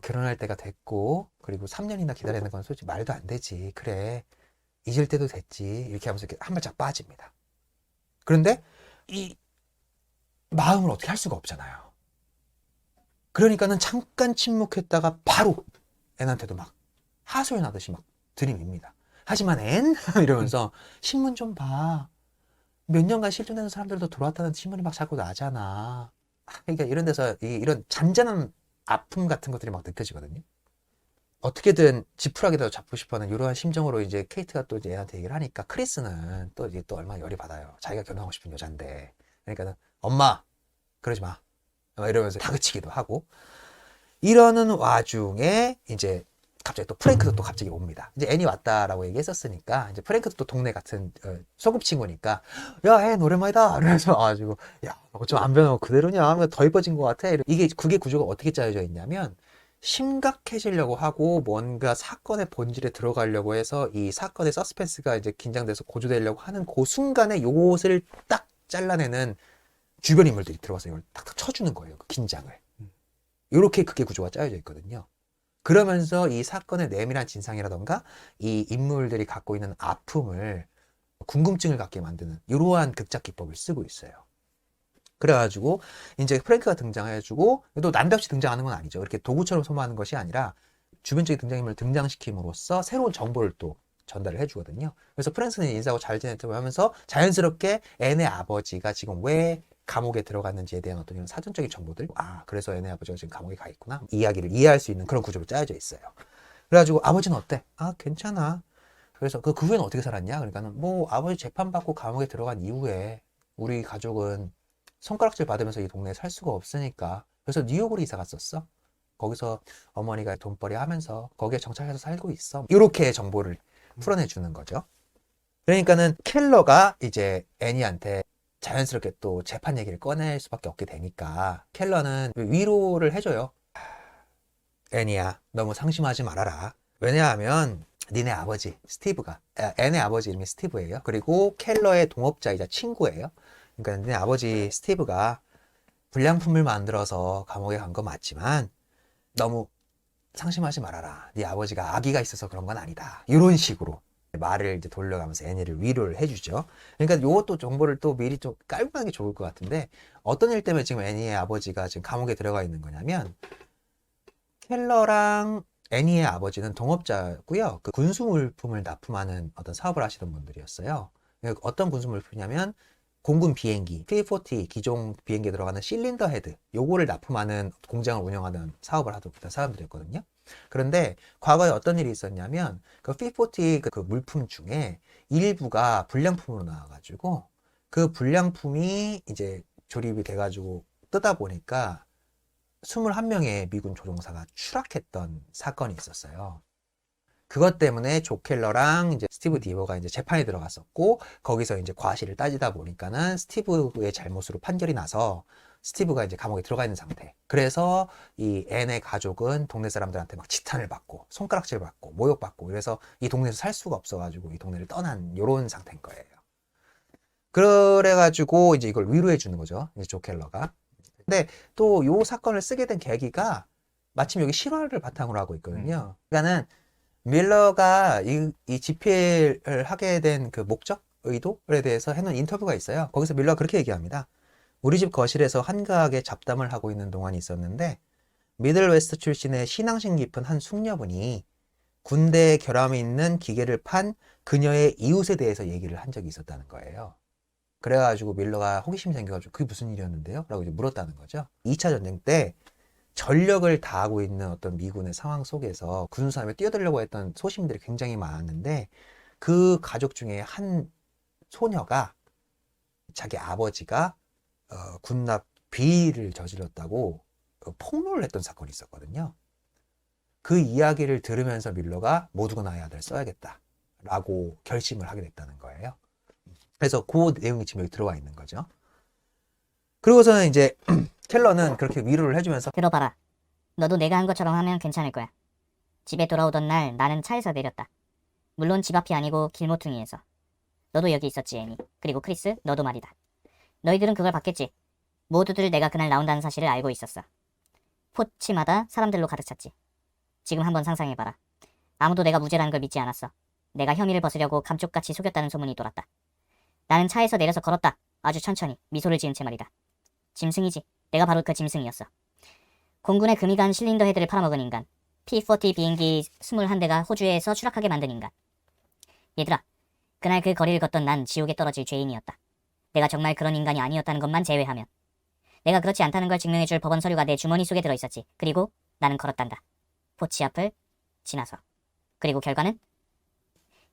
결혼할 때가 됐고 그리고 3년이나 기다리는 건 솔직히 말도 안 되지. 그래. 잊을 때도 됐지. 이렇게 하면서 이렇게 한 발짝 빠집니다. 그런데 이 마음을 어떻게 할 수가 없잖아요. 그러니까는 잠깐 침묵했다가 바로 앤한테도 막 하소연 하듯이 막 들이밉니다. 하지만 앤? 이러면서 신문 좀 봐. 몇 년간 실종되는 사람들도 돌아왔다는 신문이 막 자꾸 나잖아. 그러니까 이런 데서 이런 잔잔한 아픔 같은 것들이 막 느껴지거든요. 어떻게든 지푸라기라도 잡고 싶어하는 이러한 심정으로 이제 케이트가 또 이제 애한테 얘기를 하니까 크리스는 또 이제 또 얼마나 열이 받아요. 자기가 결혼하고 싶은 여잔데. 그러니까는 엄마 그러지 마. 막 이러면서 다그치기도 하고. 이러는 와중에 이제 갑자기 또 프랭크도 또 갑자기 옵니다. 이제 애니 왔다라고 얘기했었으니까 이제 프랭크도 또 동네 같은 소꿉친구니까 야, 애 오랜만이다. 그래서 와가지고 야, 너 좀 안 변하고 그대로냐? 더 이뻐진 것 같아. 이게 그게 구조가 어떻게 짜여져 있냐면 심각해지려고 하고 뭔가 사건의 본질에 들어가려고 해서 이 사건의 서스펜스가 이제 긴장돼서 고조되려고 하는 그 순간에 요것을 딱 잘라내는 주변 인물들이 들어와서 이걸 탁탁 쳐주는 거예요. 그 긴장을. 이렇게 그게 구조가 짜여져 있거든요. 그러면서 이 사건의 내밀한 진상이라던가 이 인물들이 갖고 있는 아픔을 궁금증을 갖게 만드는 이러한 극작 기법을 쓰고 있어요. 그래가지고 이제 프랭크가 등장해주고 또 난데없이 등장하는 건 아니죠. 이렇게 도구처럼 소모하는 것이 아니라 주변적인 등장인물을 등장시킴으로써 새로운 정보를 또 전달을 해주거든요. 그래서 프랭크는 인사하고 잘 지냈다고 하면서 자연스럽게 앤의 아버지가 지금 왜 감옥에 들어갔는지에 대한 어떤 이런 사전적인 정보들, 그래서 앤의 아버지가 지금 감옥에 가 있구나, 이야기를 이해할 수 있는 그런 구조로 짜여져 있어요. 그래가지고 아버지는 어때? 괜찮아. 그래서 그 후에는 어떻게 살았냐? 그러니까는 뭐 아버지 재판받고 감옥에 들어간 이후에 우리 가족은 손가락질 받으면서 이 동네에 살 수가 없으니까 그래서 뉴욕으로 이사 갔었어. 거기서 어머니가 돈벌이 하면서 거기에 정착해서 살고 있어. 이렇게 정보를 풀어내주는 거죠. 그러니까는 켈러가 이제 애니한테 자연스럽게 또 재판 얘기를 꺼낼 수밖에 없게 되니까 켈러는 위로를 해줘요. 애니야, 너무 상심하지 말아라. 왜냐하면 니네 아버지 스티브가 애네 아버지 이름이 스티브예요. 그리고 켈러의 동업자이자 친구예요. 그러니까 니네 아버지 스티브가 불량품을 만들어서 감옥에 간 건 맞지만 너무 상심하지 말아라. 네 아버지가 아기가 있어서 그런 건 아니다. 이런 식으로 말을 이제 돌려가면서 애니를 위로를 해주죠. 그러니까 요것도 정보를 또 미리 좀 깔고 가는 게 좋을 것 같은데 어떤 일 때문에 지금 애니의 아버지가 지금 감옥에 들어가 있는 거냐면 켈러랑 애니의 아버지는 동업자고요. 그 군수 물품을 납품하는 어떤 사업을 하시던 분들이었어요. 어떤 군수 물품이냐면 공군 비행기, P-40 기종 비행기에 들어가는 실린더 헤드, 요거를 납품하는 공장을 운영하는 사업을 하던 사람들이었거든요. 그런데 과거에 어떤 일이 있었냐면 그 P-40 그 물품 중에 일부가 불량품으로 나와가지고 그 불량품이 이제 조립이 돼가지고 뜨다 보니까 21명의 미군 조종사가 추락했던 사건이 있었어요. 그것 때문에 조 켈러랑 이제 스티브 디버가 이제 재판에 들어갔었고 거기서 이제 과실을 따지다 보니까는 스티브의 잘못으로 판결이 나서 스티브가 이제 감옥에 들어가 있는 상태. 그래서 이 앤의 가족은 동네 사람들한테 막 지탄을 받고 손가락질 받고 모욕받고 그래서 이 동네에서 살 수가 없어가지고 이 동네를 떠난 요런 상태인 거예요. 그래가지고 이제 이걸 위로해 주는 거죠. 이제 조 켈러가. 근데 또 요 사건을 쓰게 된 계기가 마침 여기 실화를 바탕으로 하고 있거든요. 그러니까는 밀러가 이 집필을 하게 된 그 목적, 의도에 대해서 해놓은 인터뷰가 있어요. 거기서 밀러가 그렇게 얘기합니다. 우리 집 거실에서 한가하게 잡담을 하고 있는 동안이 있었는데 미들웨스트 출신의 신앙심 깊은 한 숙녀분이 군대에 결함이 있는 기계를 판 그녀의 이웃에 대해서 얘기를 한 적이 있었다는 거예요. 그래가지고 밀러가 호기심이 생겨가지고 그게 무슨 일이었는데요? 라고 이제 물었다는 거죠. 2차 전쟁 때 전력을 다하고 있는 어떤 미군의 상황 속에서 군수함에 뛰어들려고 했던 소시민들이 굉장히 많았는데 그 가족 중에 한 소녀가 자기 아버지가 군납 비리를 저질렀다고 폭로를 했던 사건이 있었거든요. 그 이야기를 들으면서 밀러가 모두가 나의 아들을 써야겠다라고 결심을 하게 됐다는 거예요. 그래서 그 내용이 지금 여기 들어와 있는 거죠. 그리고서는 이제 켈러는 그렇게 위로를 해주면서 들어봐라. 너도 내가 한 것처럼 하면 괜찮을 거야. 집에 돌아오던 날 나는 차에서 내렸다. 물론 집 앞이 아니고 길모퉁이에서. 너도 여기 있었지, 애니. 그리고 크리스, 너도 말이다. 너희들은 그걸 봤겠지. 모두들 내가 그날 나온다는 사실을 알고 있었어. 포치마다 사람들로 가득 찼지. 지금 한번 상상해봐라. 아무도 내가 무죄라는 걸 믿지 않았어. 내가 혐의를 벗으려고 감쪽같이 속였다는 소문이 돌았다. 나는 차에서 내려서 걸었다. 아주 천천히, 미소를 지은 채 말이다. 짐승이지. 내가 바로 그 짐승이었어. 공군의 금이 간 실린더 헤드를 팔아먹은 인간. P-40 비행기 21대가 호주에서 추락하게 만든 인간. 얘들아, 그날 그 거리를 걷던 난 지옥에 떨어질 죄인이었다. 내가 정말 그런 인간이 아니었다는 것만 제외하면. 내가 그렇지 않다는 걸 증명해줄 법원 서류가 내 주머니 속에 들어있었지. 그리고 나는 걸었단다. 포치 앞을 지나서. 그리고 결과는?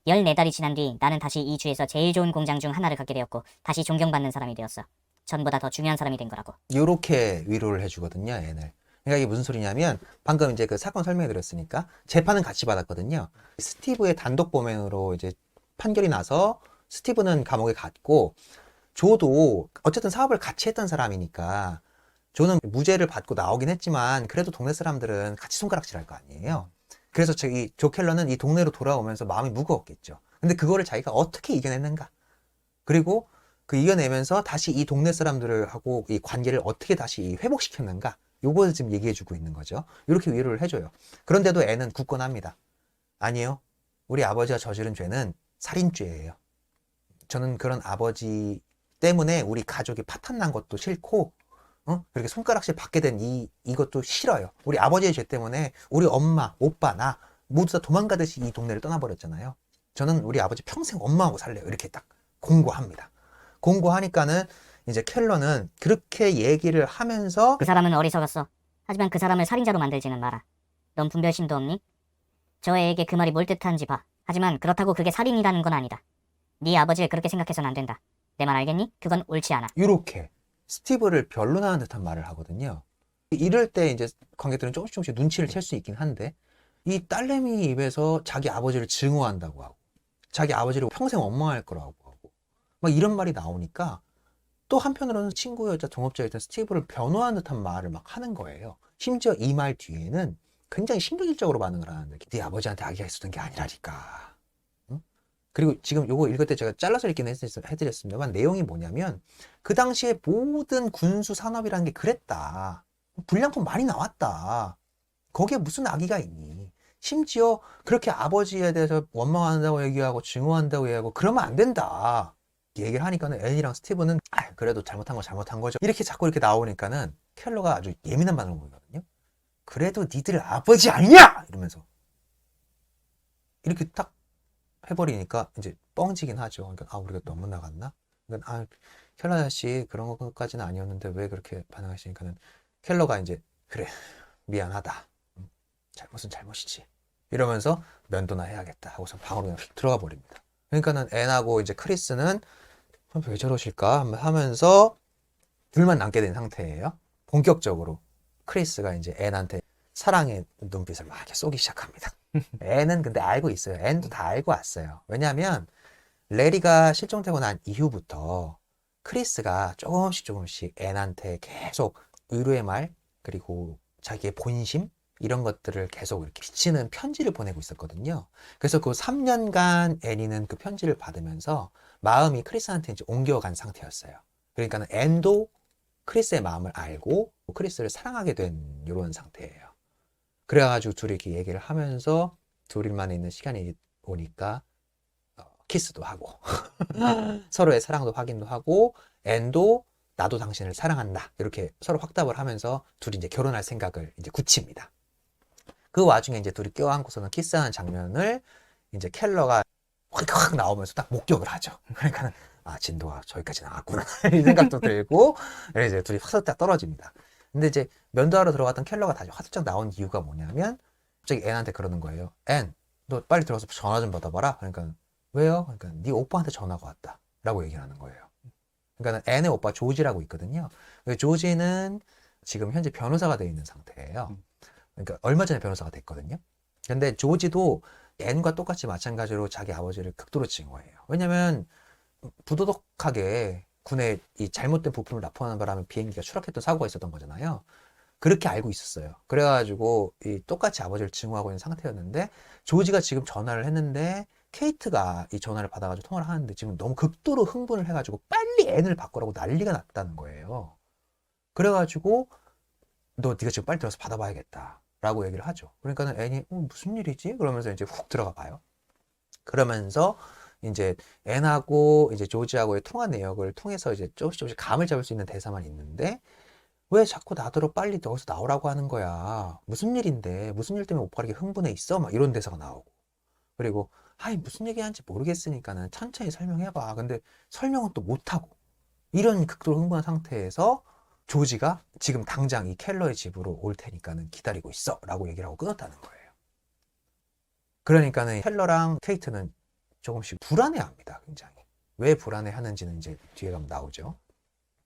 14달이 지난 뒤 나는 다시 이 주에서 제일 좋은 공장 중 하나를 갖게 되었고 다시 존경받는 사람이 되었어. 전보다 더 중요한 사람이 된 거라고. 이렇게 위로를 해주거든요, 앤을. 그러니까 이게 무슨 소리냐면 방금 이제 그 사건 설명해 드렸으니까 재판은 같이 받았거든요. 스티브의 단독 범행으로 이제 판결이 나서 스티브는 감옥에 갔고 조도 어쨌든 사업을 같이 했던 사람이니까 조는 무죄를 받고 나오긴 했지만 그래도 동네 사람들은 같이 손가락질할 거 아니에요. 그래서 조 켈러는 이 동네로 돌아오면서 마음이 무거웠겠죠. 근데 그거를 자기가 어떻게 이겨냈는가? 그리고 그 이겨내면서 다시 이 동네 사람들을 하고 이 관계를 어떻게 다시 회복시켰는가? 요거를 지금 얘기해주고 있는 거죠. 이렇게 위로를 해줘요. 그런데도 애는 굳건합니다. 아니요. 우리 아버지가 저지른 죄는 살인죄예요. 저는 그런 아버지 때문에 우리 가족이 파탄난 것도 싫고 그렇게 손가락질 받게 된 이것도 싫어요. 우리 아버지의 죄 때문에 우리 엄마, 오빠, 나 모두 다 도망가듯이 이 동네를 떠나버렸잖아요. 저는 우리 아버지 평생 엄마하고 살래요. 이렇게 딱 공고합니다. 공고하니까는 이제 켈러는 그렇게 얘기를 하면서 그 사람은 어리석었어. 하지만 그 사람을 살인자로 만들지는 마라. 넌 분별심도 없니? 저 애에게 그 말이 뭘 뜻하는지 봐. 하지만 그렇다고 그게 살인이라는 건 아니다. 네 아버지를 그렇게 생각해서는 안 된다. 내 말 알겠니? 그건 옳지 않아. 이렇게 스티브를 변론하는 듯한 말을 하거든요. 이럴 때 이제 관객들은 조금씩 눈치를 챌 수 있긴 한데 이 딸내미 입에서 자기 아버지를 증오한다고 하고 자기 아버지를 평생 원망할 거라고 하고 막 이런 말이 나오니까 또 한편으로는 친구였자 동업자였던 스티브를 변호하는 듯한 말을 막 하는 거예요. 심지어 이 말 뒤에는 굉장히 신경질적으로 반응을 하는데 네 아버지한테 악의가 있었던 게 아니라니까. 응? 그리고 지금 요거 읽을 때 제가 잘라서 읽긴 해드렸습니다만 내용이 뭐냐면 그 당시에 모든 군수 산업이라는 게 그랬다. 불량품 많이 나왔다. 거기에 무슨 악의가 있니? 심지어 그렇게 아버지에 대해서 원망한다고 얘기하고 증오한다고 얘기하고 그러면 안 된다. 얘기를 하니까는 앤이랑 스티브는 그래도 잘못한 거 잘못한 거죠. 이렇게 자꾸 이렇게 나오니까는 켈러가 아주 예민한 반응을 보이거든요. 그래도 니들 아버지 아니냐! 이러면서 이렇게 딱 해버리니까 이제 뻥지긴 하죠. 그러니까 우리가 너무 나갔나? 그러니까 켈러 아저씨 그런 것까지는 아니었는데 왜 그렇게 반응하시니까는 켈러가 이제 그래 미안하다. 잘못은 잘못이지. 이러면서 면도나 해야겠다 하고서 방으로 그냥 들어가 버립니다. 그러니까는 앤하고 이제 크리스는 왜 저러실까 하면서 둘만 남게 된 상태예요. 본격적으로 크리스가 이제 앤한테 사랑의 눈빛을 막 이렇게 쏘기 시작합니다. 앤은 근데 알고 있어요. 앤도 다 알고 왔어요. 왜냐하면 레리가 실종되고 난 이후부터 크리스가 조금씩 앤한테 계속 의로의 말 그리고 자기의 본심 이런 것들을 계속 이렇게 비치는 편지를 보내고 있었거든요. 그래서 그 3년간 애니는 그 편지를 받으면서 마음이 크리스한테 이제 옮겨간 상태였어요. 그러니까는 앤도 크리스의 마음을 알고 크리스를 사랑하게 된 이런 상태예요. 그래가지고 둘이 이렇게 얘기를 하면서 둘이만 있는 시간이 오니까 키스도 하고 서로의 사랑도 확인도 하고 앤도 나도 당신을 사랑한다 이렇게 서로 확답을 하면서 둘이 이제 결혼할 생각을 이제 굳힙니다. 그 와중에 이제 둘이 껴안고서는 키스하는 장면을 이제 켈러가 확 나오면서 딱 목격을 하죠. 그러니까 진도가 저기까지 나왔구나 이 생각도 들고 이제 둘이 확 떨어집니다. 근데 이제 면도하러 들어갔던 켈러가 다시 화들짝 나온 이유가 뭐냐면 갑자기 앤한테 그러는 거예요. 앤, 너 빨리 들어가서 전화 좀 받아봐라. 그러니까 왜요? 그러니까 네 오빠한테 전화가 왔다. 라고 얘기를 하는 거예요. 그러니까 앤의 오빠 조지라고 있거든요. 조지는 지금 현재 변호사가 되어 있는 상태예요. 그러니까 얼마 전에 변호사가 됐거든요. 근데 조지도 앤과 똑같이 마찬가지로 자기 아버지를 극도로 징후해요. 왜냐면 부도덕하게 군에 이 잘못된 부품을 납품하는 바람에 비행기가 추락했던 사고가 있었던 거잖아요. 그렇게 알고 있었어요. 그래가지고 이 똑같이 아버지를 증오하고 있는 상태였는데 조지가 지금 전화를 했는데 케이트가 이 전화를 받아가지고 통화를 하는데 지금 너무 극도로 흥분을 해가지고 빨리 앤을 바꾸라고 난리가 났다는 거예요. 그래가지고 네가 지금 빨리 들어서 받아봐야겠다 라고 얘기를 하죠. 그러니까는 앤이 무슨 일이지? 그러면서 이제 훅 들어가 봐요. 그러면서 이제 앤하고 이제 조지하고의 통화 내역을 통해서 이제 조금씩 감을 잡을 수 있는 대사만 있는데 왜 자꾸 나더러 빨리 여기서 나오라고 하는 거야? 무슨 일인데? 무슨 일 때문에 오빠가 이렇게 흥분해 있어? 막 이런 대사가 나오고. 그리고 아이 무슨 얘기하는지 모르겠으니까는 천천히 설명해봐. 근데 설명은 또 못하고. 이런 극도로 흥분한 상태에서 조지가 지금 당장 이 켈러의 집으로 올 테니까는 기다리고 있어. 라고 얘기를 하고 끊었다는 거예요. 그러니까는 켈러랑 케이트는 조금씩 불안해합니다. 굉장히. 왜 불안해하는지는 이제 뒤에 가면 나오죠.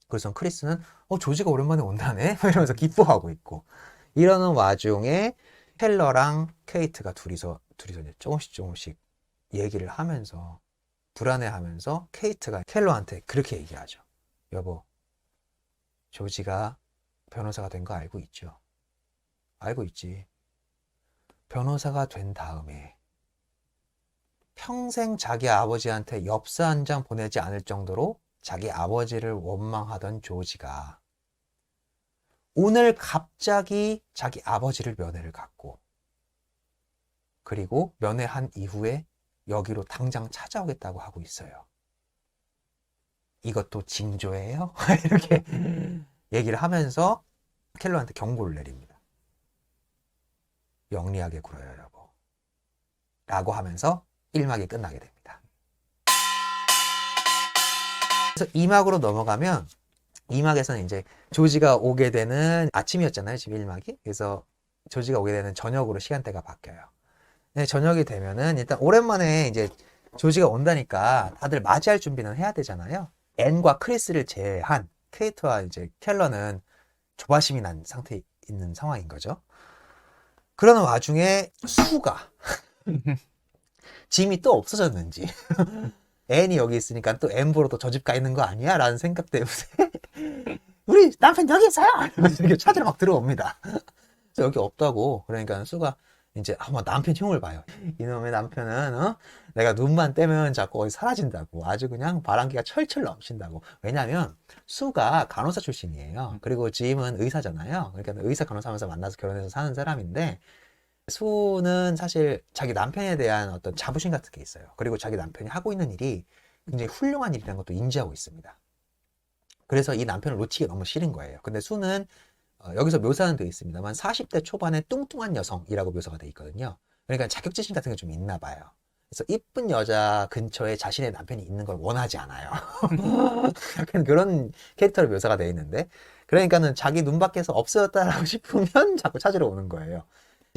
그래서 크리스는 조지가 오랜만에 온다네? 이러면서 기뻐하고 있고. 이러는 와중에 켈러랑 케이트가 둘이서 이제 조금씩 얘기를 하면서 불안해하면서 케이트가 켈러한테 그렇게 얘기하죠. 여보, 조지가 변호사가 된 거 알고 있죠? 알고 있지. 변호사가 된 다음에 평생 자기 아버지한테 엽서 한 장 보내지 않을 정도로 자기 아버지를 원망하던 조지가 오늘 갑자기 자기 아버지를 면회를 갔고 그리고 면회한 이후에 여기로 당장 찾아오겠다고 하고 있어요. 이것도 징조예요? 이렇게 얘기를 하면서 켈러한테 경고를 내립니다. 영리하게 굴어요, 여보. 라고 하면서 1막이 끝나게 됩니다. 그래서 2막으로 넘어가면 2막에서는 이제 조지가 오게 되는 아침이었잖아요, 지금 1막이. 그래서 조지가 오게 되는 저녁으로 시간대가 바뀌어요. 네, 저녁이 되면은 일단 오랜만에 이제 조지가 온다니까 다들 맞이할 준비는 해야 되잖아요. 앤과 크리스를 제외한 케이트와 이제 켈러는 조바심이 난 상태에 있는 상황인 거죠. 그러는 와중에 수가 짐이 또 없어졌는지 앤이 여기 있으니까 또 앤 보러 또 저 집 가 있는 거 아니야? 라는 생각 때문에 우리 남편 여기 있어요! 이렇게 찾으러 막 들어옵니다. 그래서 여기 없다고. 그러니까 수가 이제 아마 남편 흉을 봐요. 이놈의 남편은 내가 눈만 떼면 자꾸 어디 사라진다고. 아주 그냥 바람기가 철철 넘친다고. 왜냐면 수가 간호사 출신이에요. 그리고 짐은 의사잖아요. 그러니까 의사 간호사 하면서 만나서 결혼해서 사는 사람인데 수는 사실 자기 남편에 대한 어떤 자부심 같은 게 있어요. 그리고 자기 남편이 하고 있는 일이 굉장히 훌륭한 일이라는 것도 인지하고 있습니다. 그래서 이 남편을 놓치기가 너무 싫은 거예요. 근데 수는 여기서 묘사는 되어 있습니다만 40대 초반의 뚱뚱한 여성이라고 묘사가 되어 있거든요. 그러니까 자격지심 같은 게 좀 있나 봐요. 그래서 이쁜 여자 근처에 자신의 남편이 있는 걸 원하지 않아요. 약간 그런 캐릭터로 묘사가 되어 있는데 그러니까는 자기 눈 밖에서 없어졌다라고 싶으면 자꾸 찾으러 오는 거예요.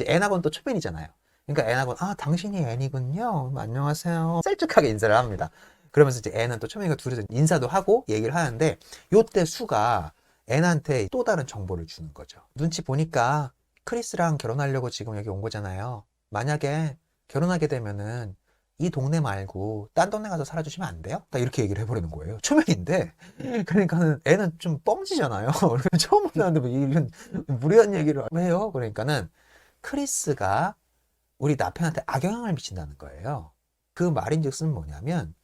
앤하고는 또 초면이잖아요. 그러니까 앤하고는 당신이 앤이군요. 안녕하세요. 셀쭉하게 인사를 합니다. 그러면서 이제 앤은 또 초면이가 둘이서 인사도 하고 얘기를 하는데 요때 수가 앤한테 또 다른 정보를 주는 거죠. 눈치 보니까 크리스랑 결혼하려고 지금 여기 온 거잖아요. 만약에 결혼하게 되면은 이 동네 말고 딴 동네 가서 살아주시면 안 돼요? 딱 이렇게 얘기를 해버리는 거예요. 초면인데 그러니까는 애는 좀 뻥치잖아요. 처음 만나는데 뭐 이런 무례한 얘기를 해요. 그러니까는 크리스가 우리 남편한테 악영향을 미친다는 거예요. 그 말인즉슨 뭐냐면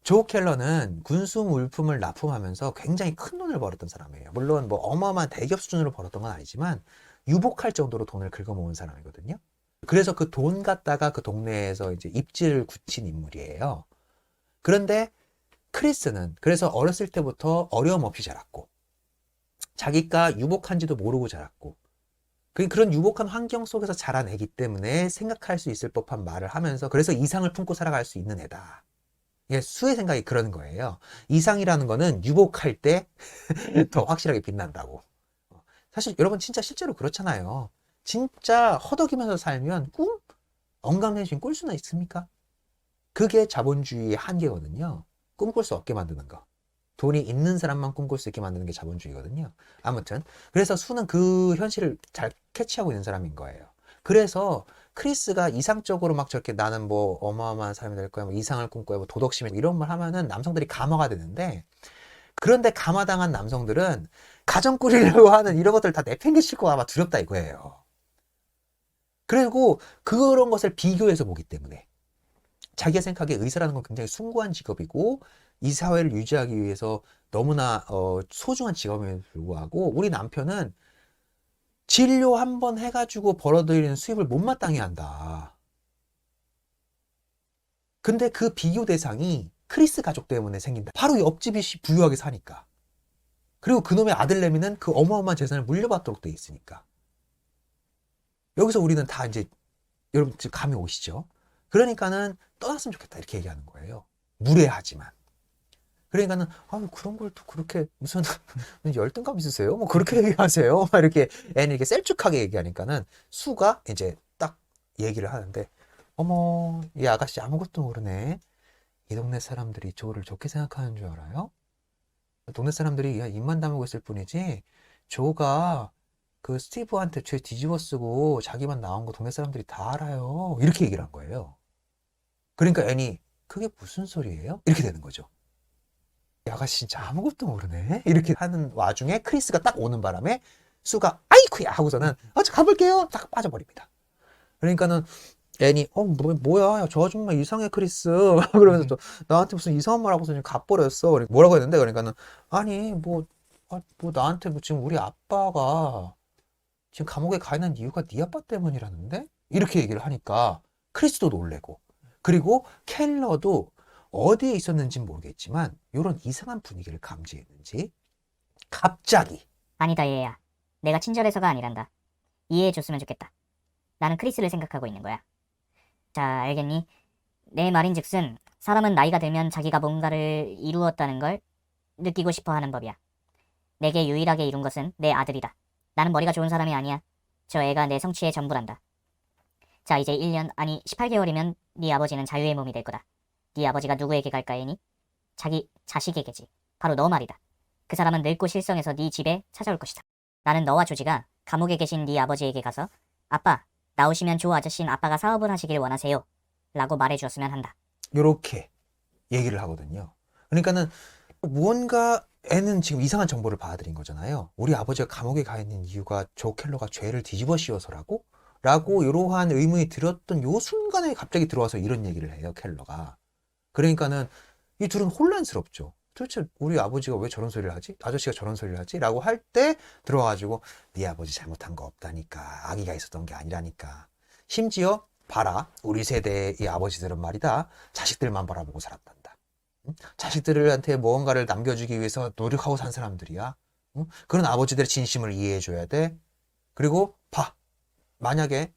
조 켈러는 군수 물품을 납품하면서 굉장히 큰 돈을 벌었던 사람이에요. 물론 뭐 어마어마한 대기업 수준으로 벌었던 건 아니지만 유복할 정도로 돈을 긁어모은 사람이거든요. 그래서 그 돈 갖다가 그 동네에서 이제 입지를 굳힌 인물이에요. 그런데 크리스는 그래서 어렸을 때부터 어려움 없이 자랐고 자기가 유복한지도 모르고 자랐고 그런 유복한 환경 속에서 자란 애기 때문에 생각할 수 있을 법한 말을 하면서 그래서 이상을 품고 살아갈 수 있는 애다. 이게 수의 생각이 그런 거예요. 이상이라는 거는 유복할 때 더 확실하게 빛난다고. 사실 여러분 진짜 실제로 그렇잖아요. 진짜 허덕이면서 살면 엉감생심 꿀 수나 있습니까? 그게 자본주의의 한계거든요. 꿈꿀 수 없게 만드는 거. 돈이 있는 사람만 꿈꿀 수 있게 만드는 게 자본주의거든요. 아무튼 그래서 수는 그 현실을 잘 캐치하고 있는 사람인 거예요. 그래서 크리스가 이상적으로 막 저렇게 나는 뭐 어마어마한 사람이 될 거야, 뭐 이상을 꿈꿔요, 뭐 도덕심이 이런 말 하면은 남성들이 감화가 되는데, 그런데 감화당한 남성들은 가정 꾸리려고 하는 이런 것들 다 내팽개칠 거 아마 두렵다 이거예요. 그리고 그런 것을 비교해서 보기 때문에 자기가 생각하기에 의사라는 건 굉장히 숭고한 직업이고 이 사회를 유지하기 위해서 너무나 소중한 직업임에도 불구하고 우리 남편은 진료 한 번 해가지고 벌어들이는 수입을 못마땅해 한다. 근데 그 비교 대상이 크리스 가족 때문에 생긴다. 바로 옆집이 부유하게 사니까. 그리고 그놈의 아들내미는 그 어마어마한 재산을 물려받도록 돼 있으니까. 여기서 우리는 다 이제 여러분 지금 감이 오시죠? 그러니까는 떠났으면 좋겠다 이렇게 얘기하는 거예요. 무례하지만. 그러니까는 그런 걸 또 그렇게 무슨 열등감 있으세요? 뭐 그렇게 얘기하세요? 막 이렇게 애는 이렇게 셀쭉하게 얘기하니까는 수가 이제 딱 얘기를 하는데, 어머, 이 아가씨 아무것도 모르네. 이 동네 사람들이 조를 좋게 생각하는 줄 알아요? 동네 사람들이 그냥 입만 다물고 있을 뿐이지 조가 그 스티브한테 죄 뒤집어 쓰고 자기만 나온 거 동네 사람들이 다 알아요. 이렇게 얘기를 한 거예요. 그러니까 애니 그게 무슨 소리예요? 이렇게 되는 거죠. 이 아가씨 진짜 아무것도 모르네. 이렇게 하는 와중에 크리스가 딱 오는 바람에 수가 아이쿠야 하고서는 저 가볼게요. 딱 빠져버립니다. 그러니까는 애니 뭐야 저 아줌마 이상해 크리스 그러면서 또 나한테 무슨 이상한 말 하고서 지금 가버렸어. 뭐라고 했는데 그러니까는 아니 뭐 나한테 뭐 지금 우리 아빠가 지금 감옥에 가 있는 이유가 네 아빠 때문이라는데? 이렇게 얘기를 하니까 크리스도 놀래고, 그리고 켈러도 어디에 있었는지는 모르겠지만 이런 이상한 분위기를 감지했는지 갑자기 아니다 얘야. 내가 친절해서가 아니란다. 이해해줬으면 좋겠다. 나는 크리스를 생각하고 있는 거야. 자, 알겠니? 내 말인즉슨 사람은 나이가 들면 자기가 뭔가를 이루었다는 걸 느끼고 싶어 하는 법이야. 내게 유일하게 이룬 것은 내 아들이다. 나는 머리가 좋은 사람이 아니야. 저 애가 내 성취의 전부란다. 자, 이제 1년, 아니 18개월이면 네 아버지는 자유의 몸이 될 거다. 네 아버지가 누구에게 갈까 해니? 자기 자식에게지. 바로 너 말이다. 그 사람은 늙고 실성해서 네 집에 찾아올 것이다. 나는 너와 조지가 감옥에 계신 네 아버지에게 가서 아빠, 나오시면 조 아저씨는 아빠가 사업을 하시길 원하세요. 라고 말해주었으면 한다. 이렇게 얘기를 하거든요. 그러니까는 무언가 애는 지금 이상한 정보를 받아들인 거잖아요. 우리 아버지가 감옥에 가 있는 이유가 조 켈러가 죄를 뒤집어 씌워서라고? 라고 이러한 의문이 들었던 요 순간에 갑자기 들어와서 이런 얘기를 해요, 켈러가. 그러니까는 이 둘은 혼란스럽죠. 도대체 우리 아버지가 왜 저런 소리를 하지? 아저씨가 저런 소리를 하지? 라고 할 때 들어와가지고 네 아버지 잘못한 거 없다니까. 악의가 있었던 게 아니라니까. 심지어 봐라. 우리 세대의 이 아버지들은 말이다. 자식들만 바라보고 살았단다. 응? 자식들한테 무언가를 남겨주기 위해서 노력하고 산 사람들이야. 응? 그런 아버지들의 진심을 이해해줘야 돼. 그리고 봐. 만약에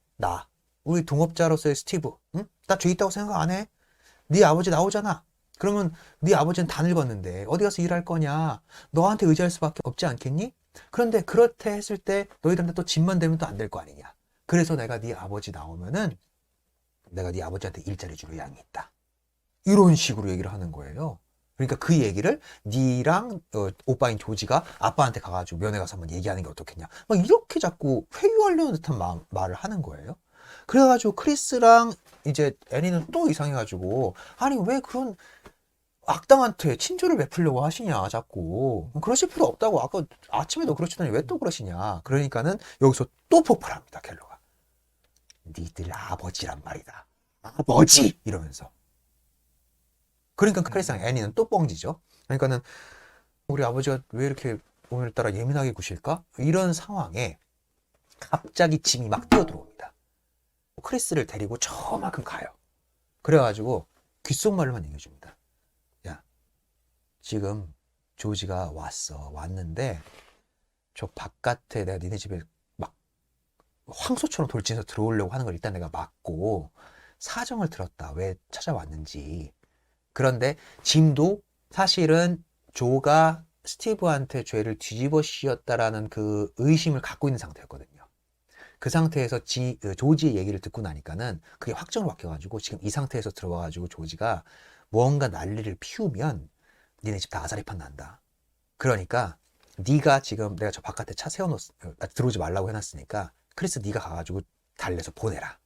우리 동업자로서의 스티브, 응? 나 죄 있다고 생각 안 해? 네 아버지 나오잖아. 그러면 네 아버지는 다 늙었는데 어디 가서 일할 거냐? 너한테 의지할 수밖에 없지 않겠니? 그런데 그렇게 했을 때 너희들한테 또 집만 되면 또 안 될 거 아니냐? 그래서 내가 네 아버지 나오면은 내가 네 아버지한테 일자리 줄 의향이 있다. 이런 식으로 얘기를 하는 거예요. 그러니까 그 얘기를 니랑 오빠인 조지가 아빠한테 가가지고 면회 가서 한번 얘기하는 게 어떻겠냐. 막 이렇게 자꾸 회유하려는 듯한 말을 하는 거예요. 그래가지고 크리스랑 이제 애니는 또 이상해가지고 아니 왜 그런 악당한테 친절을 베풀려고 하시냐 자꾸 그러실 필요 없다고 아까 아침에도 그러시더니 왜 또 그러시냐. 그러니까는 여기서 또 폭발합니다. 켈러가 니들 아버지란 말이다. 아버지 이러면서. 그러니까 크리스랑 애니는 또 뻥지죠. 그러니까는 우리 아버지가 왜 이렇게 오늘따라 예민하게 구실까? 이런 상황에 갑자기 짐이 막 뛰어들어옵니다. 크리스를 데리고 저만큼 가요. 그래가지고 귓속말로만 얘기해줍니다. 야, 지금 조지가 왔는데 저 바깥에 내가 니네 집에 막 황소처럼 돌진해서 들어오려고 하는 걸 일단 내가 막고 사정을 들었다. 왜 찾아왔는지. 그런데 짐도 사실은 조가 스티브한테 죄를 뒤집어 씌웠다라는 그 의심을 갖고 있는 상태였거든요. 그 상태에서 조지의 얘기를 듣고 나니까는 그게 확정을 바뀌어가지고 지금 이 상태에서 들어와가지고 조지가 무언가 난리를 피우면 니네 집 다 아사리판 난다. 그러니까 네가 지금 내가 저 바깥에 차 들어오지 말라고 해놨으니까 크리스 네가 가가지고 달래서 보내라.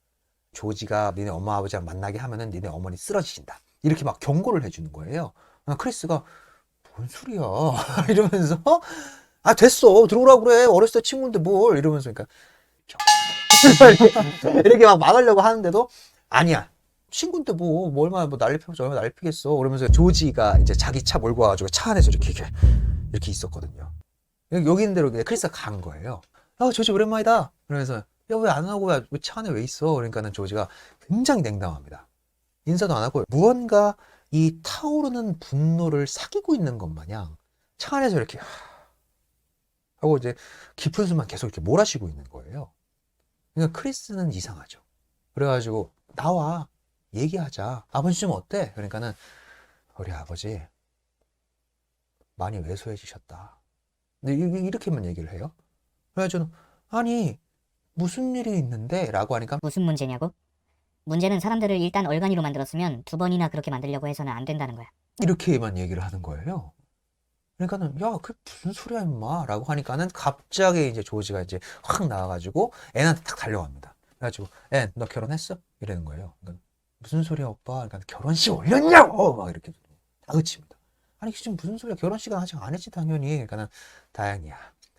조지가 니네 엄마 아버지랑 만나게 하면은 니네 어머니 쓰러지신다. 이렇게 막 경고를 해주는 거예요. 크리스가 뭔 소리야 이러면서 아 됐어 들어오라고 그래 어렸을 때 친구인데 뭘 이러면서 그러니까 이렇게 막 막으려고 하는데도 아니야 친구인데 뭐 얼마나 뭐 난리 피우면서 얼마나 난리 피겠어 그러면서 조지가 이제 자기 차 몰고 와가지고 차 안에서 이렇게 있었거든요. 여기 있는 대로 크리스가 간 거예요. 아 조지 오랜만이다 그러면서 야 왜 안 하고 왜 차 안에 왜 있어 그러니까는 조지가 굉장히 냉담합니다. 인사도 안 하고 무언가 이 타오르는 분노를 사귀고 있는 것 마냥 차 안에서 이렇게 하고 이제 깊은 숨만 계속 이렇게 몰아쉬고 있는 거예요. 그러니까 크리스는 이상하죠. 그래가지고 나와 얘기하자. 아버지 좀 어때? 그러니까는 우리 아버지 많이 왜소해지셨다. 근데 이렇게만 얘기를 해요. 그래가지고 아니 무슨 일이 있는데? 라고 하니까 무슨 문제냐고? 문제는 사람들을 일단 얼간이로 만들었으면 2번이나 그렇게 만들려고 해서는 안 된다는 거야. 이렇게만 얘기를 하는 거예요. 그러니까는 야 그게 무슨 소리야 임마 라고 하니까는 갑자기 이제 조지가 이제 확 나와가지고 앤한테 탁 달려갑니다. 그래가지고 앤 너 결혼했어? 이러는 거예요. 그러니까 무슨 소리야 오빠? 그러니까 결혼식 올렸냐고 막 이렇게 다그칩니다. 아니 지금 무슨 소리야 결혼식은 아직 안 했지 당연히. 그러니까는 다행이야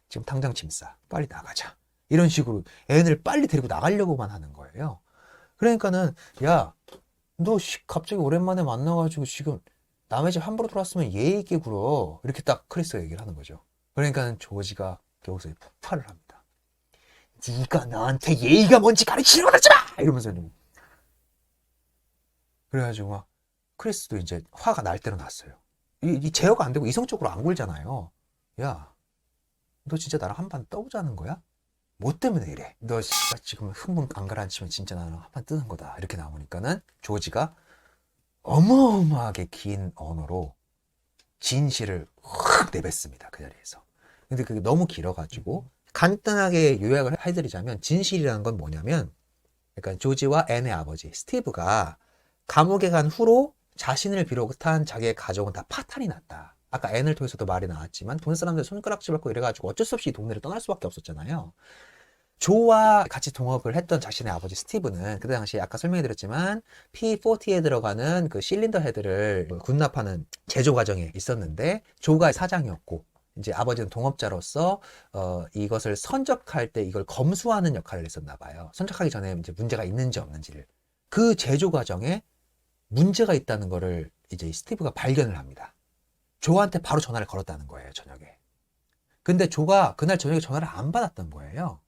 지금 당장 짐 싸 빨리 나가자 이런 식으로 앤을 빨리 데리고 나가려고만 하는 거예요. 그러니까는 야 너 갑자기 오랜만에 만나가지고 지금 남의 집 함부로 들어왔으면 예의 있게 굴어. 이렇게 딱 크리스가 얘기를 하는 거죠. 그러니까 조지가 여기서 폭발을 합니다. 네가 나한테 예의가 뭔지 가르치려고 하지 마! 이러면서 그래가지고 막 크리스도 이제 화가 날 대로 났어요. 이 제어가 안 되고 이성적으로 안 굴잖아요. 야, 너 진짜 나랑 한 판 떠보자는 거야? 뭐 때문에 이래? 너 지금 흥분 안 가라앉히면 진짜 나랑 한 판 뜨는 거다. 이렇게 나오니까는 조지가 어마어마하게 긴 언어로 진실을 확 내뱉습니다. 그 자리에서. 근데 그게 너무 길어가지고 간단하게 요약을 해드리자면 진실이라는 건 뭐냐면 그러니까 조지와 앤의 아버지 스티브가 감옥에 간 후로 자신을 비롯한 자기의 가족은 다 파탄이 났다. 아까 앤을 통해서도 말이 나왔지만 본 사람들 손가락질 받고 이래가지고 어쩔 수 없이 이 동네를 떠날 수밖에 없었잖아요. 조와 같이 동업을 했던 자신의 아버지 스티브는 그때 당시 아까 설명해드렸지만 P40에 들어가는 그 실린더 헤드를 군납하는 제조 과정에 있었는데 조가 사장이었고 이제 아버지는 동업자로서 이것을 선적할 때 이걸 검수하는 역할을 했었나 봐요. 선적하기 전에 이제 문제가 있는지 없는지를 그 제조 과정에 문제가 있다는 거를 이제 스티브가 발견을 합니다. 조한테 바로 전화를 걸었다는 거예요, 저녁에. 근데 조가 그날 저녁에 전화를 안 받았던 거예요.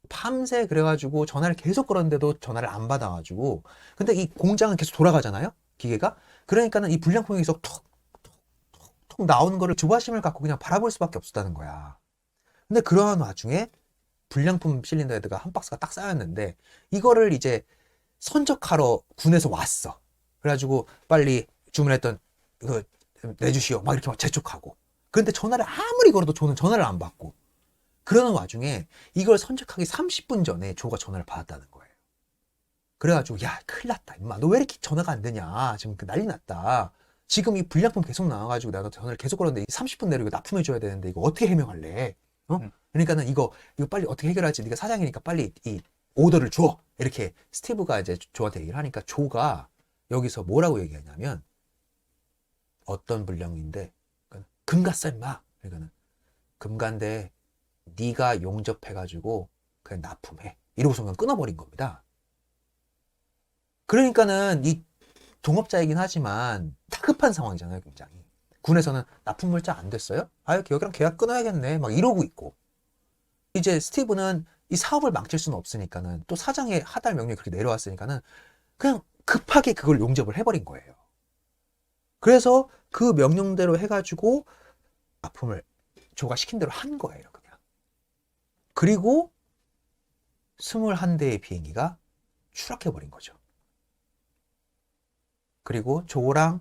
밤새 그래가지고 전화를 계속 걸었는데도 전화를 안 받아가지고 근데 이 공장은 계속 돌아가잖아요 기계가. 그러니까는 이 불량품이 계속 톡톡톡 나오는 거를 조바심을 갖고 그냥 바라볼 수밖에 없었다는 거야. 근데 그러한 와중에 불량품 실린더 헤드가 한 박스가 딱 쌓였는데 이거를 이제 선적하러 군에서 왔어. 그래가지고 빨리 주문했던 그 내주시오 막 이렇게 막 재촉하고 근데 전화를 아무리 걸어도 조는 전화를 안 받고 그러는 와중에 이걸 선적하기 30분 전에 조가 전화를 받았다는 거예요. 그래가지고 야 큰일 났다 임마 너 왜 이렇게 전화가 안 되냐 지금 난리 났다. 지금 이 불량품 계속 나와가지고 내가 전화를 계속 걸었는데 30분 내로 이거 납품해줘야 되는데 이거 어떻게 해명할래? 그러니까는 이거 빨리 어떻게 해결할지 네가 사장이니까 빨리 이 오더를 줘. 이렇게 스티브가 이제 조한테 얘기를 하니까 조가 여기서 뭐라고 얘기하냐면 어떤 불량인데 금 갔어 임마. 그러니까는 금 간데 네가 용접해가지고 그냥 납품해. 이러고서 그냥 끊어버린 겁니다. 그러니까는 이 동업자이긴 하지만 다급한 상황이잖아요, 굉장히. 군에서는 납품 물자 안 됐어요? 아유, 여기랑 계약 끊어야겠네. 막 이러고 있고. 이제 스티브는 이 사업을 망칠 수는 없으니까는 또 사장의 하달 명령이 그렇게 내려왔으니까는 그냥 급하게 그걸 용접을 해버린 거예요. 그래서 그 명령대로 해가지고 납품을 조가 시킨 대로 한 거예요, 그냥. 그리고 21대의 비행기가 추락해버린 거죠. 그리고 조랑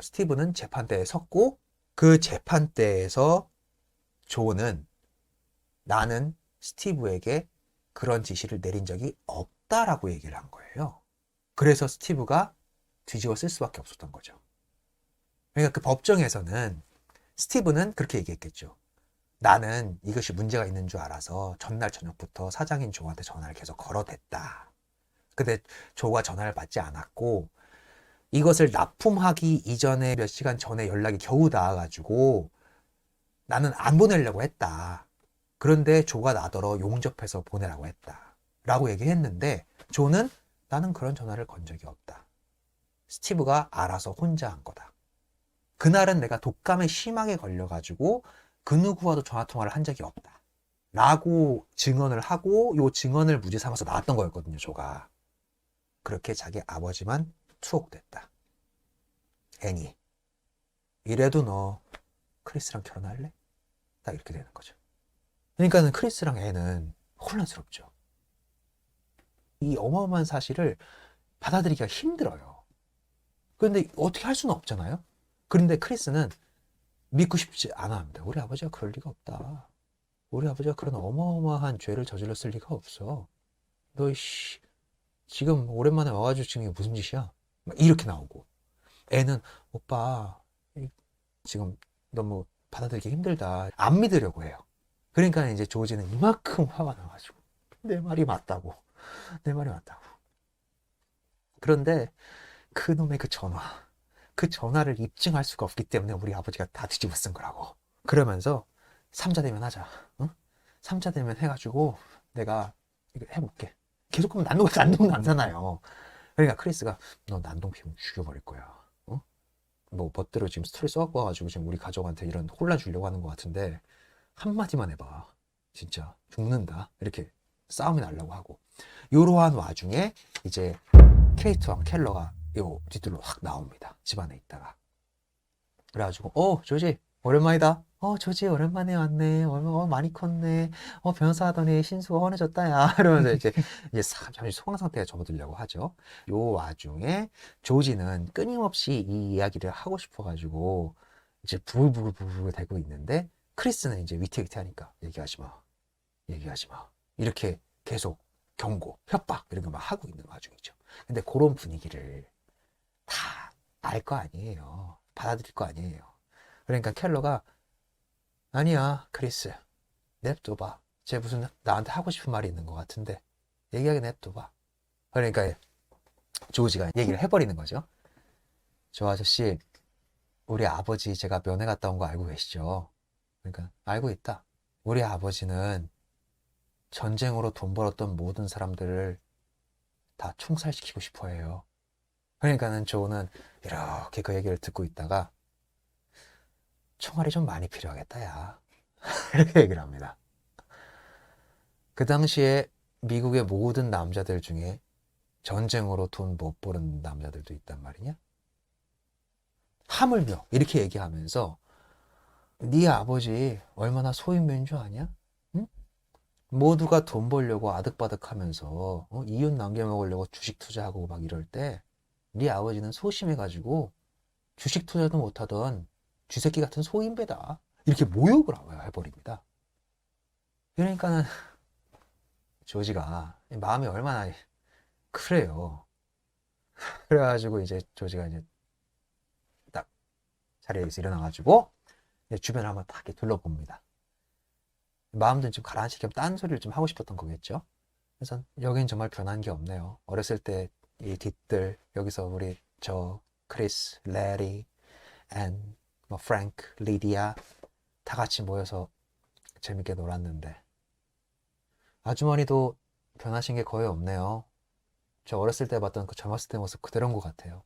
스티브는 재판대에 섰고 그 재판대에서 조는 나는 스티브에게 그런 지시를 내린 적이 없다라고 얘기를 한 거예요. 그래서 스티브가 뒤집어 쓸 수밖에 없었던 거죠. 그러니까 그 법정에서는 스티브는 그렇게 얘기했겠죠. 나는 이것이 문제가 있는 줄 알아서 전날 저녁부터 사장인 조한테 전화를 계속 걸어댔다. 근데 조가 전화를 받지 않았고 이것을 납품하기 이전에 몇 시간 전에 연락이 겨우 닿아가지고 나는 안 보내려고 했다. 그런데 조가 나더러 용접해서 보내라고 했다. 라고 얘기했는데 조는 나는 그런 전화를 건 적이 없다. 스티브가 알아서 혼자 한 거다. 그날은 내가 독감에 심하게 걸려가지고 그 누구와도 전화통화를 한 적이 없다. 라고 증언을 하고 요 증언을 무죄 삼아서 나왔던 거였거든요, 조가. 그렇게 자기 아버지만 투옥됐다. 애니, 이래도 너 크리스랑 결혼할래? 딱 이렇게 되는 거죠. 그러니까는 크리스랑 애는 혼란스럽죠. 이 어마어마한 사실을 받아들이기가 힘들어요. 그런데 어떻게 할 수는 없잖아요. 그런데 크리스는 믿고 싶지 않아 합니다. 우리 아버지가 그럴 리가 없다. 우리 아버지가 그런 어마어마한 죄를 저질렀을 리가 없어. 너 지금 오랜만에 와가지고 지금 이게 무슨 짓이야? 막 이렇게 나오고. 애는 오빠 지금 너무 받아들이기 힘들다. 안 믿으려고 해요. 그러니까 이제 조지는 이만큼 화가 나가지고 내 말이 맞다고. 내 말이 맞다고. 그런데 그놈의 그 전화를 입증할 수가 없기 때문에 우리 아버지가 다 뒤집어 쓴 거라고. 그러면서 삼자대면 하자. 응? 삼자대면 해가지고 내가 이거 해볼게. 계속 하면 난동 나잖아요. 그러니까 크리스가 너 난동 피우면 죽여버릴 거야. 어? 뭐 멋대로 지금 스트레스 갖고 와가지고 지금 우리 가족한테 이런 혼란 주려고 하는 것 같은데 한마디만 해봐. 진짜 죽는다. 이렇게 싸움이 나려고 하고. 이러한 와중에 이제 케이트와 켈러가 요 뒤뜰로 확 나옵니다. 집안에 있다가. 그래가지고 조지 오랜만이다. 조지 오랜만에 왔네. 많이 컸네. 변호사 하더니 신수가 헌해졌다 야. 이러면서 이제 잠시 소강 상태에 접어들려고 하죠. 요 와중에 조지는 끊임없이 이 이야기를 하고 싶어가지고 이제 부글부글 대고 있는데 크리스는 이제 위태위태하니까 얘기하지 마. 얘기하지 마. 이렇게 계속 경고, 협박 이런 거 막 하고 있는 와중이죠. 근데 그런 분위기를 다 알 거 아니에요. 받아들일 거 아니에요. 그러니까 켈러가 아니야, 크리스. 냅둬봐. 쟤 무슨 나한테 하고 싶은 말이 있는 것 같은데 얘기하게 냅둬봐. 그러니까 조지가 얘기를 해버리는 거죠. 저 아저씨, 우리 아버지 제가 면회 갔다 온 거 알고 계시죠? 그러니까 알고 있다. 우리 아버지는 전쟁으로 돈 벌었던 모든 사람들을 다 총살시키고 싶어 해요. 그러니까는 조는 이렇게 그 얘기를 듣고 있다가 총알이 좀 많이 필요하겠다, 야. 이렇게 얘기를 합니다. 그 당시에 미국의 모든 남자들 중에 전쟁으로 돈 못 버는 남자들도 있단 말이냐? 하물며 이렇게 얘기하면서 네 아버지 얼마나 소인배인 줄 아냐? 응? 모두가 돈 벌려고 아득바득하면서 이윤 남겨먹으려고 주식 투자하고 막 이럴 때 네 아버지는 소심해가지고 주식 투자도 못하던 쥐새끼 같은 소인배다. 이렇게 모욕을 해버립니다. 그러니까는 조지가 마음이 얼마나 그래요. 그래가지고 이제 조지가 이제 딱 자리에서 일어나가지고 이제 주변을 한번 딱 이렇게 둘러봅니다. 마음도 좀 가라앉히게 딴 소리를 좀 하고 싶었던 거겠죠. 그래서 여긴 정말 변한 게 없네요. 어렸을 때 이 뒷들 여기서 우리 크리스, 레리, 앤 뭐 프랭크, 리디아 다 같이 모여서 재밌게 놀았는데 아주머니도 변하신 게 거의 없네요. 저 어렸을 때 봤던 그 젊었을 때 모습 그대로인 것 같아요.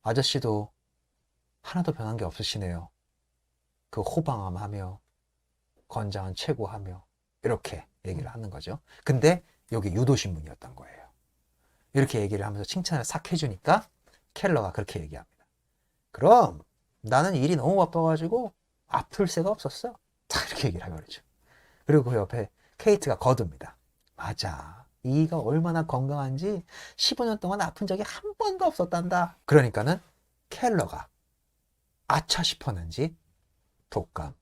아저씨도 하나도 변한 게 없으시네요. 그 호방함하며 건장한 최고하며 이렇게 얘기를 하는 거죠. 근데 여기 유도신문이었던 거예요. 이렇게 얘기를 하면서 칭찬을 싹 해주니까 켈러가 그렇게 얘기합니다. 그럼 나는 일이 너무 바빠가지고 아플 새가 없었어. 딱 이렇게 얘기를 해버리죠. 그리고 그 옆에 케이트가 거둡니다. 맞아. 이가 얼마나 건강한지 15년 동안 아픈 적이 한 번도 없었단다. 그러니까는 켈러가 아차 싶었는지 독감.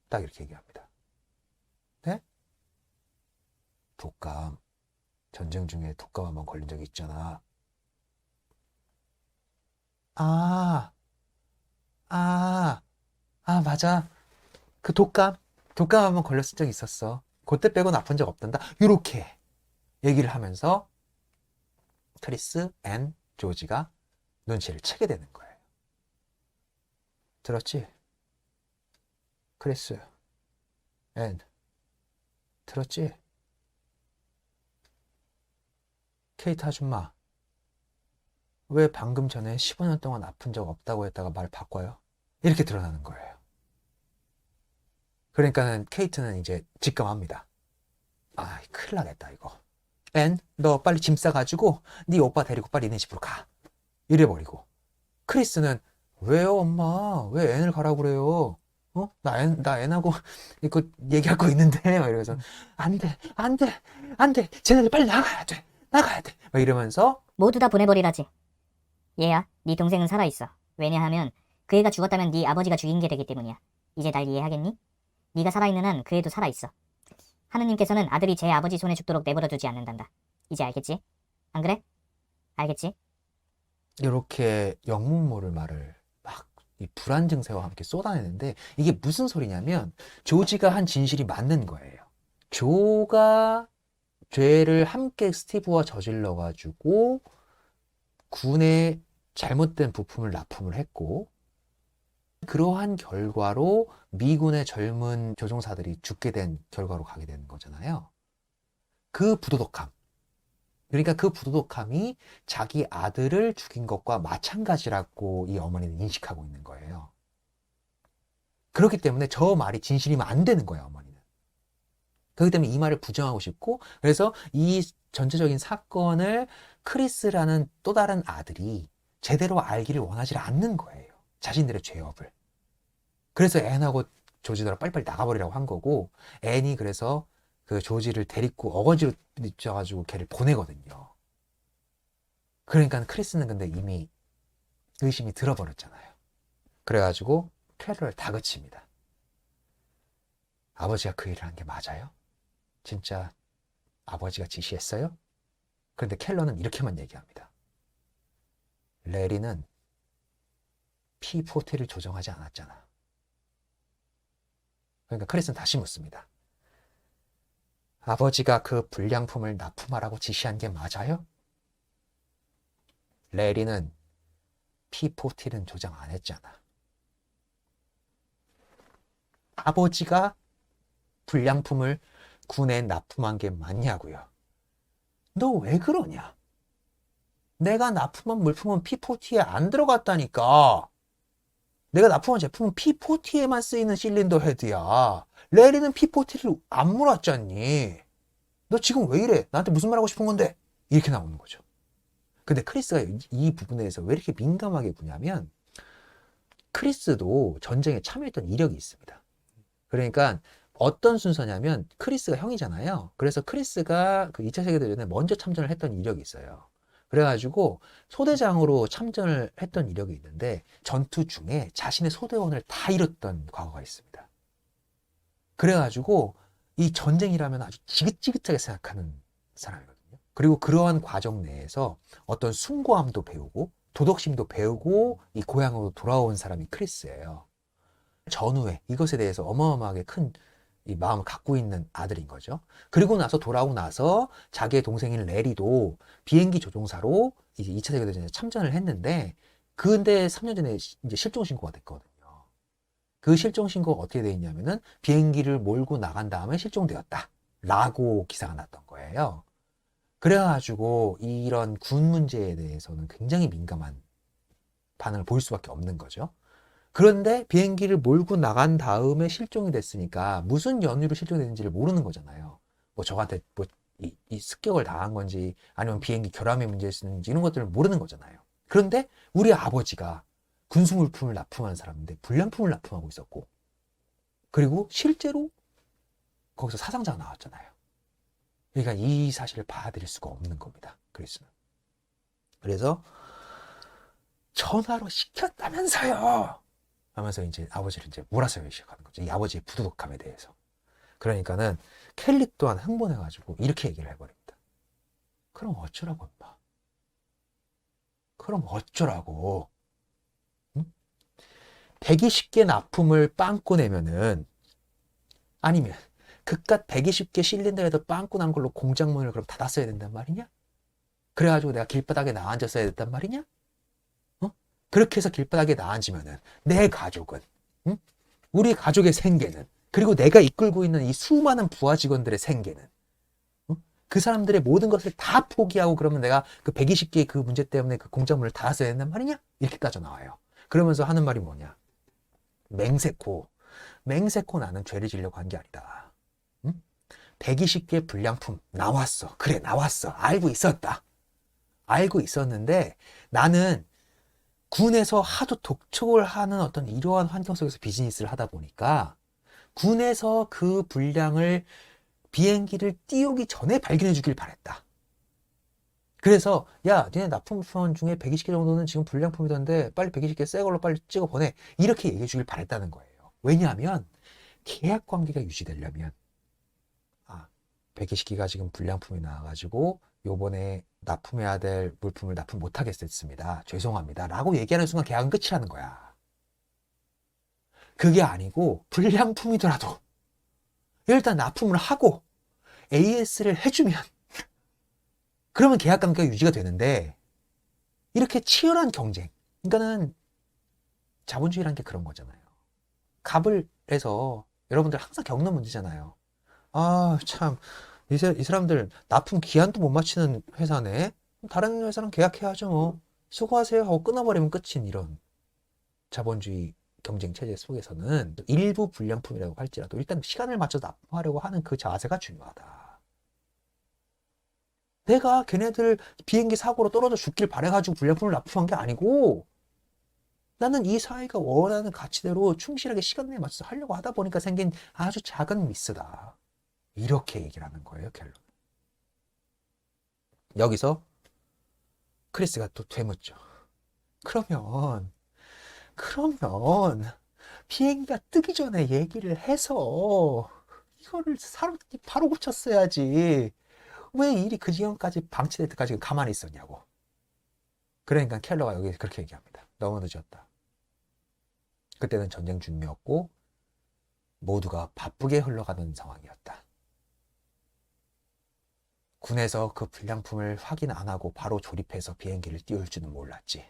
딱 이렇게 얘기합니다. 네? 독감. 전쟁 중에 독감 한번 걸린 적이 있잖아. 아, 아, 맞아. 그 독감 한번 걸렸을 적이 있었어. 그때 빼고는 아픈 적 없단다. 이렇게 얘기를 하면서 크리스 앤 조지가 눈치를 채게 되는 거예요. 들었지? 크리스 앤 들었지? 케이트 아줌마, 왜 방금 전에 15년 동안 아픈 적 없다고 했다가 말 바꿔요? 이렇게 드러나는 거예요. 그러니까는 케이트는 이제 직감합니다. 아, 큰일 나겠다 이거. 앤, 너 빨리 짐 싸가지고 네 오빠 데리고 빨리 니네 집으로 가. 이래버리고. 크리스는 왜요 엄마? 왜 앤을 가라고 그래요? 나 앤하고 이거 얘기할 거 있는데. 막 이러면서 안 돼, 안 돼, 안 돼. 쟤네들 빨리 나가야 돼. 나가야 돼. 막 이러면서 모두 다 보내버리라지. 얘야, 네 동생은 살아있어. 왜냐하면 그 애가 죽었다면 네 아버지가 죽인 게 되기 때문이야. 이제 날 이해하겠니? 네가 살아있는 한 그 애도 살아있어. 하느님께서는 아들이 제 아버지 손에 죽도록 내버려두지 않는단다. 이제 알겠지? 안 그래? 알겠지? 이렇게 영문 모를 말을 막 이 불안 증세와 함께 쏟아내는데 이게 무슨 소리냐면 조지가 한 진실이 맞는 거예요. 조가 죄를 함께 스티브와 저질러 가지고 군에 잘못된 부품을 납품을 했고 그러한 결과로 미군의 젊은 조종사들이 죽게 된 결과로 가게 되는 거잖아요. 그 부도덕함. 그러니까 그 부도덕함이 자기 아들을 죽인 것과 마찬가지라고 이 어머니는 인식하고 있는 거예요. 그렇기 때문에 저 말이 진실이면 안 되는 거예요, 어머니는. 그렇기 때문에 이 말을 부정하고 싶고, 그래서 이 전체적인 사건을 크리스라는 또 다른 아들이 제대로 알기를 원하지 않는 거예요. 자신들의 죄업을. 그래서 앤하고 조지더라 빨리빨리 나가버리라고 한 거고, 앤이 그래서 그 조지를 데리고 어거지로 져가지고 걔를 보내거든요. 그러니까 크리스는 근데 이미 의심이 들어버렸잖아요. 그래가지고 캐럴을 다그칩니다. 아버지가 그 일을 한 게 맞아요? 진짜 아버지가 지시했어요? 그런데 켈러는 이렇게만 얘기합니다. 레리는 P40를 조정하지 않았잖아. 그러니까 크리스는 다시 묻습니다. 아버지가 그 불량품을 납품하라고 지시한 게 맞아요? 레리는 P40는 조정 안 했잖아. 아버지가 불량품을 군에 납품한 게 맞냐고요. 너 왜 그러냐? 내가 납품한 물품은 P40에 안 들어갔다니까. 내가 납품한 제품은 P40에만 쓰이는 실린더 헤드야. 레리는 P40를 안 물었잖니. 너 지금 왜 이래? 나한테 무슨 말 하고 싶은 건데? 이렇게 나오는 거죠. 근데 크리스가 이 부분에 대해서 왜 이렇게 민감하게 구냐면 크리스도 전쟁에 참여했던 이력이 있습니다. 그러니까 어떤 순서냐면 크리스가 형이잖아요. 그래서 크리스가 그 2차 세계대전에 먼저 참전을 했던 이력이 있어요. 그래가지고 소대장으로 참전을 했던 이력이 있는데 전투 중에 자신의 소대원을 다 잃었던 과거가 있습니다. 그래가지고 이 전쟁이라면 아주 지긋지긋하게 생각하는 사람이거든요. 그리고 그러한 과정 내에서 어떤 숭고함도 배우고 도덕심도 배우고 이 고향으로 돌아온 사람이 크리스예요. 전후에 이것에 대해서 어마어마하게 큰 이 마음을 갖고 있는 아들인 거죠. 그리고 나서 돌아오고 나서 자기의 동생인 레리도 비행기 조종사로 이제 2차 세계대전에 참전을 했는데 근데 3년 전에 이제 실종 신고가 됐거든요. 그 실종 신고가 어떻게 돼 있냐면은 비행기를 몰고 나간 다음에 실종되었다 라고 기사가 났던 거예요. 그래가지고 이런 군 문제에 대해서는 굉장히 민감한 반응을 보일 수밖에 없는 거죠. 그런데 비행기를 몰고 나간 다음에 실종이 됐으니까 무슨 연유로 실종됐는지를 모르는 거잖아요. 뭐 저한테 뭐 이 습격을 당한 건지 아니면 비행기 결함의 문제였는지 이런 것들을 모르는 거잖아요. 그런데 우리 아버지가 군수물품을 납품한 사람인데 불량품을 납품하고 있었고 그리고 실제로 거기서 사상자가 나왔잖아요. 그러니까 이 사실을 받아들일 수가 없는 겁니다. 그리스는. 그래서 전화로 시켰다면서요. 하면서 이제 아버지를 이제 몰아세우기 시작하는 거죠. 이 아버지의 부도덕함에 대해서. 그러니까는 켈리 또한 흥분해가지고 이렇게 얘기를 해버립니다. 그럼 어쩌라고 임마. 그럼 어쩌라고. 응? 120개 납품을 빵꾸 내면은 아니면 그깟 120개 실린더에도 빵꾸 난 걸로 공장 문을 그럼 닫았어야 된단 말이냐? 그래가지고 내가 길바닥에 나앉았어야 됐단 말이냐? 어? 그렇게 해서 길바닥에 나앉으면은 내 가족은, 응? 우리 가족의 생계는, 그리고 내가 이끌고 있는 이 수많은 부하 직원들의 생계는, 어? 그 사람들의 모든 것을 다 포기하고 그러면 내가 그 120개의 그 문제 때문에 그 공장 문을 닫았어야 된단 말이냐? 이렇게 따져 나와요. 그러면서 하는 말이 뭐냐? 맹세코 나는 죄를 지려고 한 게 아니다. 응? 120개 불량품 나왔어. 그래, 나왔어. 알고 있었다. 알고 있었는데 나는 군에서 하도 독촉을 하는 어떤 이러한 환경 속에서 비즈니스를 하다 보니까 군에서 그 불량을 비행기를 띄우기 전에 발견해 주길 바랬다. 그래서 야, 니네 납품선 중에 120개 정도는 지금 불량품이던데 빨리 120개 새 걸로 빨리 찍어 보내. 이렇게 얘기해 주길 바랬다는 거예요. 왜냐하면 계약 관계가 유지되려면 120기가 지금 불량품이 나와가지고 요번에 납품해야 될 물품을 납품 못하겠습니다. 죄송합니다. 라고 얘기하는 순간 계약은 끝이라는 거야. 그게 아니고 불량품이더라도 일단 납품을 하고 AS를 해주면 그러면 계약 관계가 유지가 되는데 이렇게 치열한 경쟁. 그러니까는 자본주의라는 게 그런 거잖아요. 갑을 해서 여러분들 항상 겪는 문제잖아요. 참, 이 사람들 납품 기한도 못 맞추는 회사네? 다른 회사랑 계약해야죠, 뭐. 수고하세요 하고 끊어버리면 끝인 이런 자본주의 경쟁 체제 속에서는 일부 불량품이라고 할지라도 일단 시간을 맞춰 납품하려고 하는 그 자세가 중요하다. 내가 걔네들 비행기 사고로 떨어져 죽길 바래가지고 불량품을 납품한 게 아니고 나는 이 사회가 원하는 가치대로 충실하게 시간 내에 맞춰서 하려고 하다 보니까 생긴 아주 작은 미스다. 이렇게 얘기를 하는 거예요, 결론. 여기서 크리스가 또 되묻죠. 그러면 비행기가 뜨기 전에 얘기를 해서 이거를 바로 고쳤어야지. 왜 일이 그 지경까지 방치될 때까지 가만히 있었냐고. 그러니까 켈러가 여기 그렇게 얘기합니다. 너무 늦었다. 그때는 전쟁 중이었고 모두가 바쁘게 흘러가는 상황이었다. 군에서 그 불량품을 확인 안 하고 바로 조립해서 비행기를 띄울 줄은 몰랐지.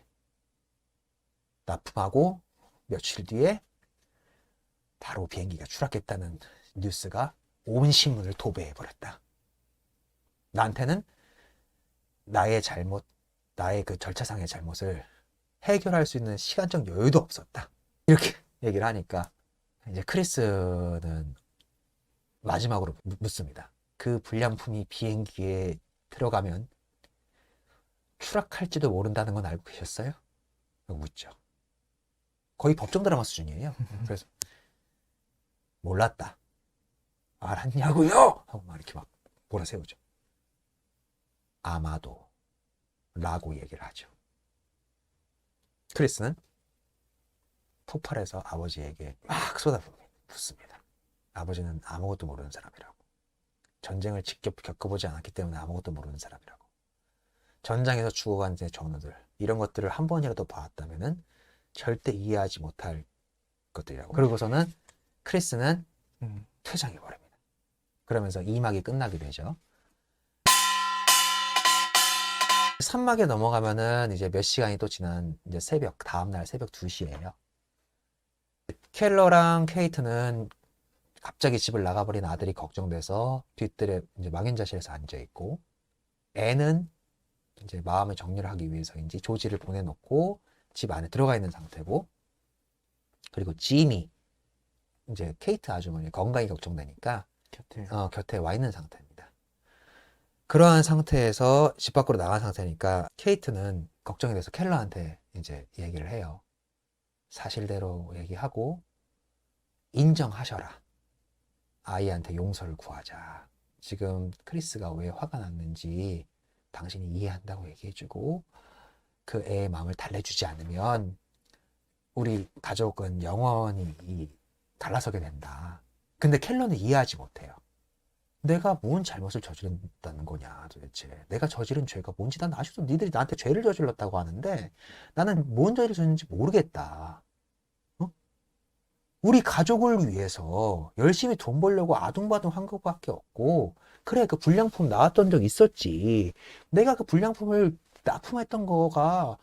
납품하고 며칠 뒤에 바로 비행기가 추락했다는 뉴스가 온 신문을 도배해버렸다. 나한테는 나의 잘못, 나의 그 절차상의 잘못을 해결할 수 있는 시간적 여유도 없었다. 이렇게 얘기를 하니까 이제 크리스는 마지막으로 묻습니다. 그 불량품이 비행기에 들어가면 추락할지도 모른다는 건 알고 계셨어요? 묻죠. 거의 법정 드라마 수준이에요. 그래서 몰랐다. 알았냐고요? 하고 막 이렇게 막 몰아세우죠. 아마도 라고 얘기를 하죠. 크리스는 폭발해서 아버지에게 막 쏟아붓습니다. 아버지는 아무것도 모르는 사람이라고. 전쟁을 직접 겪어보지 않았기 때문에 아무것도 모르는 사람이라고. 전장에서 죽어간 제 전우들, 이런 것들을 한 번이라도 봐왔다면은 절대 이해하지 못할 것들이라고. 그러고서는 크리스는 퇴장해버립니다. 그러면서 2막이 끝나게 되죠. 3막에 넘어가면은 이제 몇 시간이 또 지난 이제 다음날 새벽 2시예요. 켈러랑 케이트는 갑자기 집을 나가버린 아들이 걱정돼서 뒤뜰에 이제 망연자실에서 앉아있고, 애는 이제 마음의 정리를 하기 위해서인지 조지를 보내놓고 집 안에 들어가 있는 상태고, 그리고 짐이 이제 케이트 아주머니 건강이 걱정되니까 곁에 와 있는 상태입니다. 그러한 상태에서 집 밖으로 나간 상태니까 케이트는 걱정이 돼서 켈러한테 이제 얘기를 해요. 사실대로 얘기하고 인정하셔라. 아이한테 용서를 구하자. 지금 크리스가 왜 화가 났는지 당신이 이해한다고 얘기해주고 그 애의 마음을 달래주지 않으면 우리 가족은 영원히 달라서게 된다. 근데 켈러는 이해하지 못해요. 내가 뭔 잘못을 저지른다는 거냐 도대체. 내가 저지른 죄가 뭔지 난 아직도 니들이 나한테 죄를 저질렀다고 하는데 나는 뭔 죄를 저질렀는지 모르겠다. 어? 우리 가족을 위해서 열심히 돈 벌려고 아둥바둥 한 것밖에 없고, 그래 그 불량품 나왔던 적 있었지. 내가 그 불량품을 납품했던 거가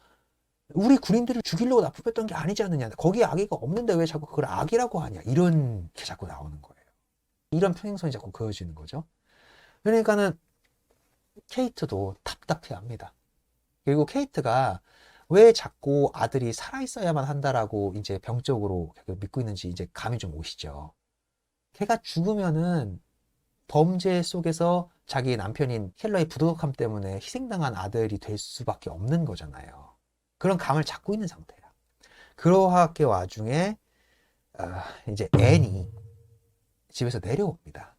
우리 군인들을 죽이려고 납품했던 게 아니지 않느냐. 거기에 악의가 없는데 왜 자꾸 그걸 악이라고 하냐. 이런 게 자꾸 나오는 거예요. 이런 평행선이 자꾸 그어지는 거죠. 그러니까는 케이트도 답답해합니다. 그리고 케이트가 왜 자꾸 아들이 살아있어야만 한다라고 이제 병적으로 믿고 있는지 이제 감이 좀 오시죠. 걔가 죽으면은 범죄 속에서 자기 남편인 켈러의 부도덕함 때문에 희생당한 아들이 될 수밖에 없는 거잖아요. 그런 감을 잡고 있는 상태야. 그러하게 와중에 이제 앤이 집에서 내려옵니다.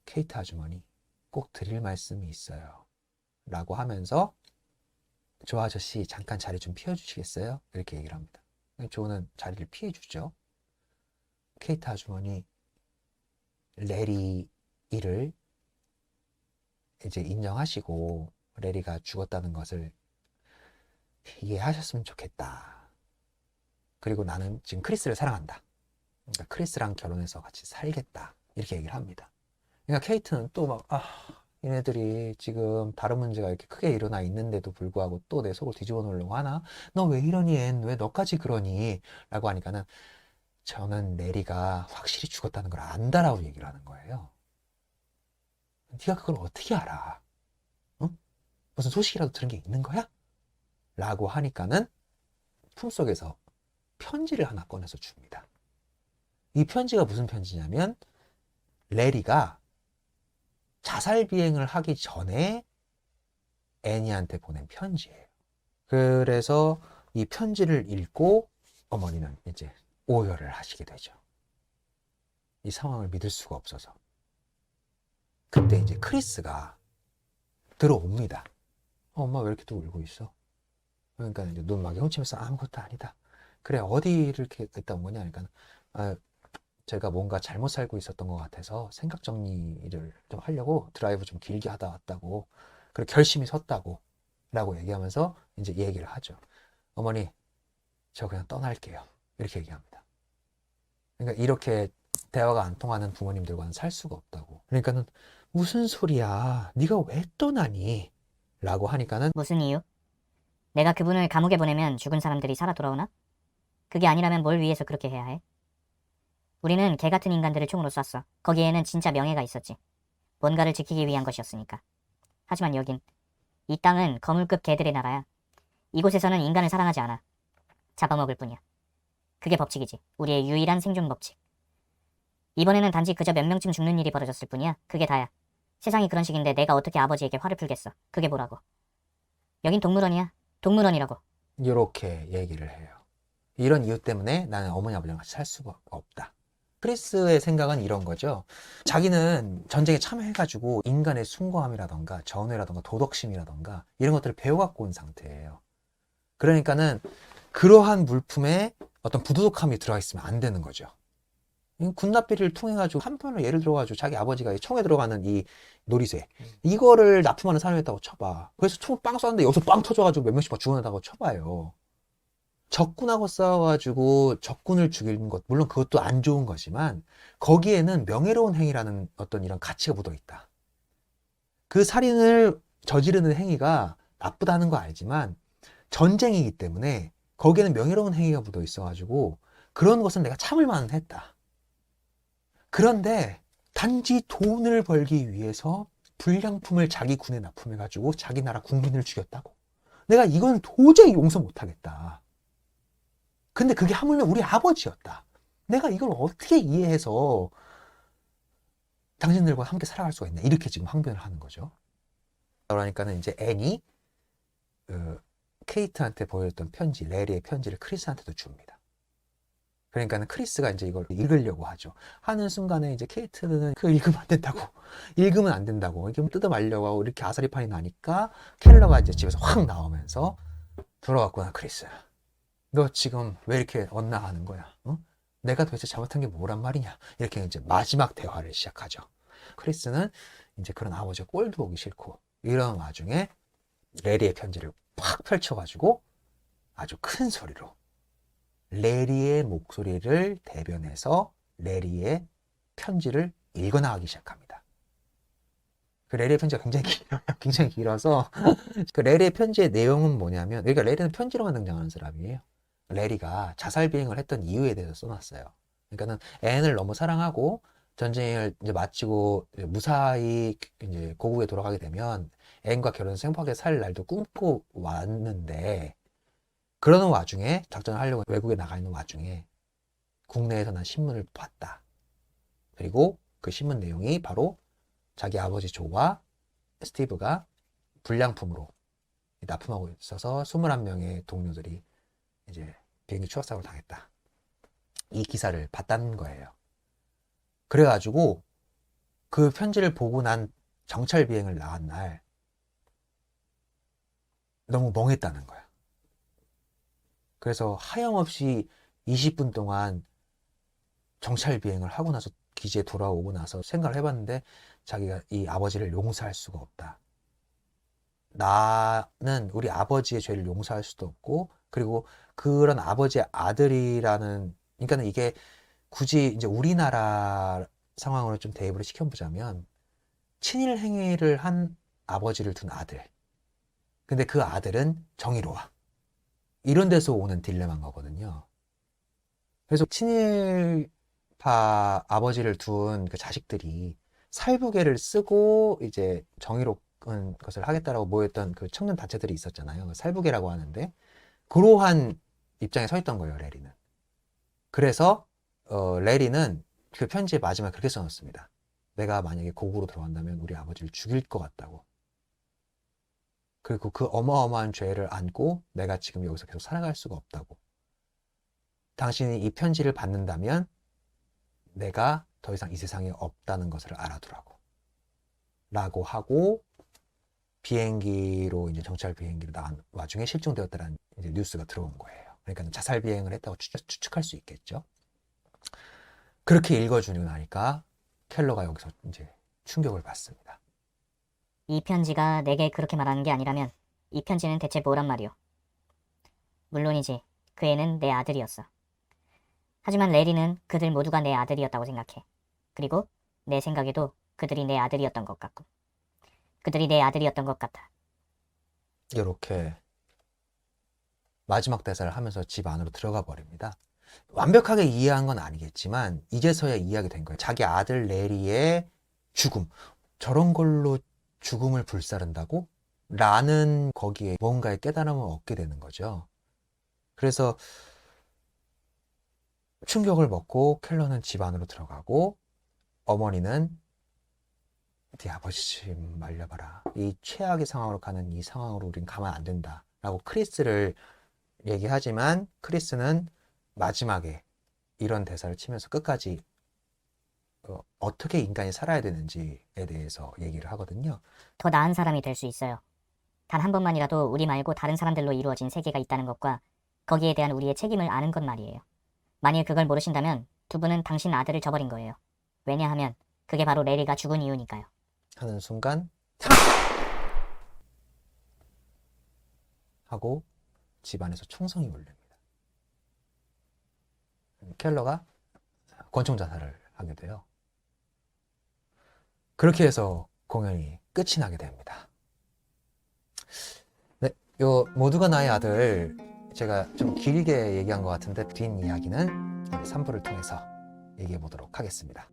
케이트 아주머니 꼭 드릴 말씀이 있어요 라고 하면서 조 아저씨 잠깐 자리 좀 피워주시겠어요? 이렇게 얘기를 합니다. 조는 자리를 피해주죠. 케이트 아주머니 레리 일을 이제 인정하시고 레리가 죽었다는 것을 이해하셨으면 좋겠다. 그리고 나는 지금 크리스를 사랑한다. 그러니까 크리스랑 결혼해서 같이 살겠다. 이렇게 얘기를 합니다. 그러니까 케이트는 또 막 얘네들이 지금 다른 문제가 이렇게 크게 일어나 있는데도 불구하고 또 내 속을 뒤집어 놓으려고 하나? 너 왜 이러니 앤? 왜 너까지 그러니? 라고 하니까는 저는 레리가 확실히 죽었다는 걸 안다라고 얘기를 하는 거예요. 네가 그걸 어떻게 알아? 응? 무슨 소식이라도 들은 게 있는 거야? 라고 하니까는 품속에서 편지를 하나 꺼내서 줍니다. 이 편지가 무슨 편지냐면 레리가 자살 비행을 하기 전에 애니한테 보낸 편지예요. 그래서 이 편지를 읽고 어머니는 이제 오열을 하시게 되죠. 이 상황을 믿을 수가 없어서. 그때 이제 크리스가 들어옵니다. 엄마 왜 이렇게 또 울고 있어? 그러니까 이제 눈막이 훔치면서 아무것도 아니다. 그래 어디를 이렇게 있다 온 거냐? 그러니까 제가 뭔가 잘못 살고 있었던 것 같아서 생각 정리를 좀 하려고 드라이브 좀 길게 하다 왔다고, 그리고 결심이 섰다고 라고 얘기하면서 이제 얘기를 하죠. 어머니 저 그냥 떠날게요. 이렇게 얘기합니다. 그러니까 이렇게 대화가 안 통하는 부모님들과는 살 수가 없다고. 그러니까는 무슨 소리야? 네가 왜 떠나니? 라고 하니까는 무슨 이유? 내가 그분을 감옥에 보내면 죽은 사람들이 살아 돌아오나? 그게 아니라면 뭘 위해서 그렇게 해야 해? 우리는 개 같은 인간들을 총으로 쐈어. 거기에는 진짜 명예가 있었지. 뭔가를 지키기 위한 것이었으니까. 하지만 여긴, 이 땅은 거물급 개들의 나라야. 이곳에서는 인간을 사랑하지 않아. 잡아먹을 뿐이야. 그게 법칙이지. 우리의 유일한 생존 법칙. 이번에는 단지 그저 몇 명쯤 죽는 일이 벌어졌을 뿐이야. 그게 다야. 세상이 그런 식인데 내가 어떻게 아버지에게 화를 풀겠어. 그게 뭐라고. 여긴 동물원이야. 동물원이라고. 이렇게 얘기를 해요. 이런 이유 때문에 나는 어머니 아버지랑 같이 살 수가 없다. 크리스의 생각은 이런 거죠. 자기는 전쟁에 참여해가지고 인간의 숭고함이라던가 전회라던가 도덕심이라던가 이런 것들을 배워갖고 온 상태예요. 그러니까는 그러한 물품에 어떤 부도덕함이 들어가 있으면 안 되는 거죠. 군납비를 통해 가지고 한편으로 예를 들어 가지고 자기 아버지가 총에 들어가는 이 놀이쇠 이거를 납품하는 사람이었다고 쳐봐. 그래서 총 빵 쐈는데 여기서 빵 터져가지고 몇 명씩 막 죽어난다고 쳐봐요. 적군하고 싸워가지고 적군을 죽이는 것, 물론 그것도 안 좋은 거지만 거기에는 명예로운 행위라는 어떤 이런 가치가 묻어 있다. 그 살인을 저지르는 행위가 나쁘다는 거 알지만 전쟁이기 때문에 거기에는 명예로운 행위가 묻어 있어가지고 그런 것은 내가 참을 만은 했다. 그런데 단지 돈을 벌기 위해서 불량품을 자기 군에 납품해가지고 자기 나라 국민을 죽였다고. 내가 이건 도저히 용서 못하겠다. 근데 그게 하물며 우리 아버지였다. 내가 이걸 어떻게 이해해서 당신들과 함께 살아갈 수가 있나. 이렇게 지금 항변을 하는 거죠. 그러니까는 이제 앤이 케이트한테 보여줬던 편지, 레리의 편지를 크리스한테도 줍니다. 그러니까는 크리스가 이제 이걸 읽으려고 하죠. 하는 순간에 이제 케이트는 그 읽으면 안 된다고. 읽으면 안 된다고. 이렇게 뜯어 말려고 하고 이렇게 아사리판이 나니까 켈러가 이제 집에서 확 나오면서 들어갔구나, 크리스. 너 지금 왜 이렇게 엇나가는 거야? 어? 내가 도대체 잘못한 게 뭐란 말이냐? 이렇게 이제 마지막 대화를 시작하죠. 크리스는 이제 그런 아버지가 꼴도 보기 싫고 이런 와중에 레리의 편지를 팍 펼쳐가지고 아주 큰 소리로 레리의 목소리를 대변해서 레리의 편지를 읽어나가기 시작합니다. 그 레리의 편지가 굉장히 길어요. 굉장히 길어서 그 레리의 편지의 내용은 뭐냐면, 그러니까 레리는 편지로만 등장하는 사람이에요. 레리가 자살 비행을 했던 이유에 대해서 써놨어요. 그러니까는 앤을 너무 사랑하고 전쟁을 이제 마치고 이제 무사히 이제 고국에 돌아가게 되면 앤과 결혼해서 행복하게 살 날도 꿈꾸고 왔는데, 그러는 와중에 작전을 하려고 외국에 나가 있는 와중에 국내에서 난 신문을 봤다. 그리고 그 신문 내용이 바로 자기 아버지 조와 스티브가 불량품으로 납품하고 있어서 21명의 동료들이 이제 비행기 추락사고를 당했다. 이 기사를 봤다는 거예요. 그래가지고 그 편지를 보고 난 정찰 비행을 나간 날 너무 멍했다는 거야. 그래서 하염없이 20분 동안 정찰 비행을 하고 나서 기지에 돌아오고 나서 생각을 해봤는데 자기가 이 아버지를 용서할 수가 없다. 나는 우리 아버지의 죄를 용서할 수도 없고, 그리고 그런 아버지의 아들이라는, 그러니까는 이게 굳이 이제 우리나라 상황으로 좀 대입을 시켜보자면 친일 행위를 한 아버지를 둔 아들. 근데 그 아들은 정의로워. 이런 데서 오는 딜레마인 거거든요. 그래서 친일파 아버지를 둔 그 자식들이 살부계를 쓰고 이제 정의로운 것을 하겠다라고 모였던 그 청년 단체들이 있었잖아요. 살부계라고 하는데 그러한 입장에 서 있던 거예요, 레리는. 그래서 레리는 그 편지에 마지막에 그렇게 써놨습니다. 내가 만약에 고국으로 들어간다면 우리 아버지를 죽일 것 같다고. 그리고 그 어마어마한 죄를 안고 내가 지금 여기서 계속 살아갈 수가 없다고. 당신이 이 편지를 받는다면 내가 더 이상 이 세상에 없다는 것을 알아두라고. 라고 하고 비행기로 이제 정찰 비행기로 나간 와중에 실종되었다는 이제 뉴스가 들어온 거예요. 그러니까 자살 비행을 했다고 추측할 수 있겠죠. 그렇게 읽어주고 나니까 켈러가 여기서 이제 충격을 받습니다. 이 편지가 내게 그렇게 말하는 게 아니라면 이 편지는 대체 뭐란 말이오? 물론이지. 그 애는 내 아들이었어. 하지만 레리는 그들 모두가 내 아들이었다고 생각해. 그리고 내 생각에도 그들이 내 아들이었던 것 같고. 그들이 내 아들이었던 것 같아. 이렇게 마지막 대사를 하면서 집 안으로 들어가 버립니다. 완벽하게 이해한 건 아니겠지만 이제서야 이해하게 된 거예요. 자기 아들 레리의 죽음. 저런 걸로 죽음을 불사른다고? 라는 거기에 뭔가의 깨달음을 얻게 되는 거죠. 그래서 충격을 먹고 켈러는 집 안으로 들어가고 어머니는 네 아버지 좀 말려봐라. 이 최악의 상황으로 가는 이 상황으로 우린 가만 안 된다. 라고 크리스를 얘기하지만 크리스는 마지막에 이런 대사를 치면서 끝까지 어떻게 인간이 살아야 되는지에 대해서 얘기를 하거든요. 더 나은 사람이 될 수 있어요. 단 한 번만이라도 우리 말고 다른 사람들로 이루어진 세계가 있다는 것과 거기에 대한 우리의 책임을 아는 것 말이에요. 만일 그걸 모르신다면 두 분은 당신 아들을 저버린 거예요. 왜냐하면 그게 바로 레리가 죽은 이유니까요. 하는 순간 하고 집안에서 총성이 울립니다. 켈러가 권총 자살을 하게 돼요. 그렇게 해서 공연이 끝이 나게 됩니다. 네, 요 모두가 나의 아들 제가 좀 길게 얘기한 것 같은데 뒷이야기는 3부를 통해서 얘기해 보도록 하겠습니다.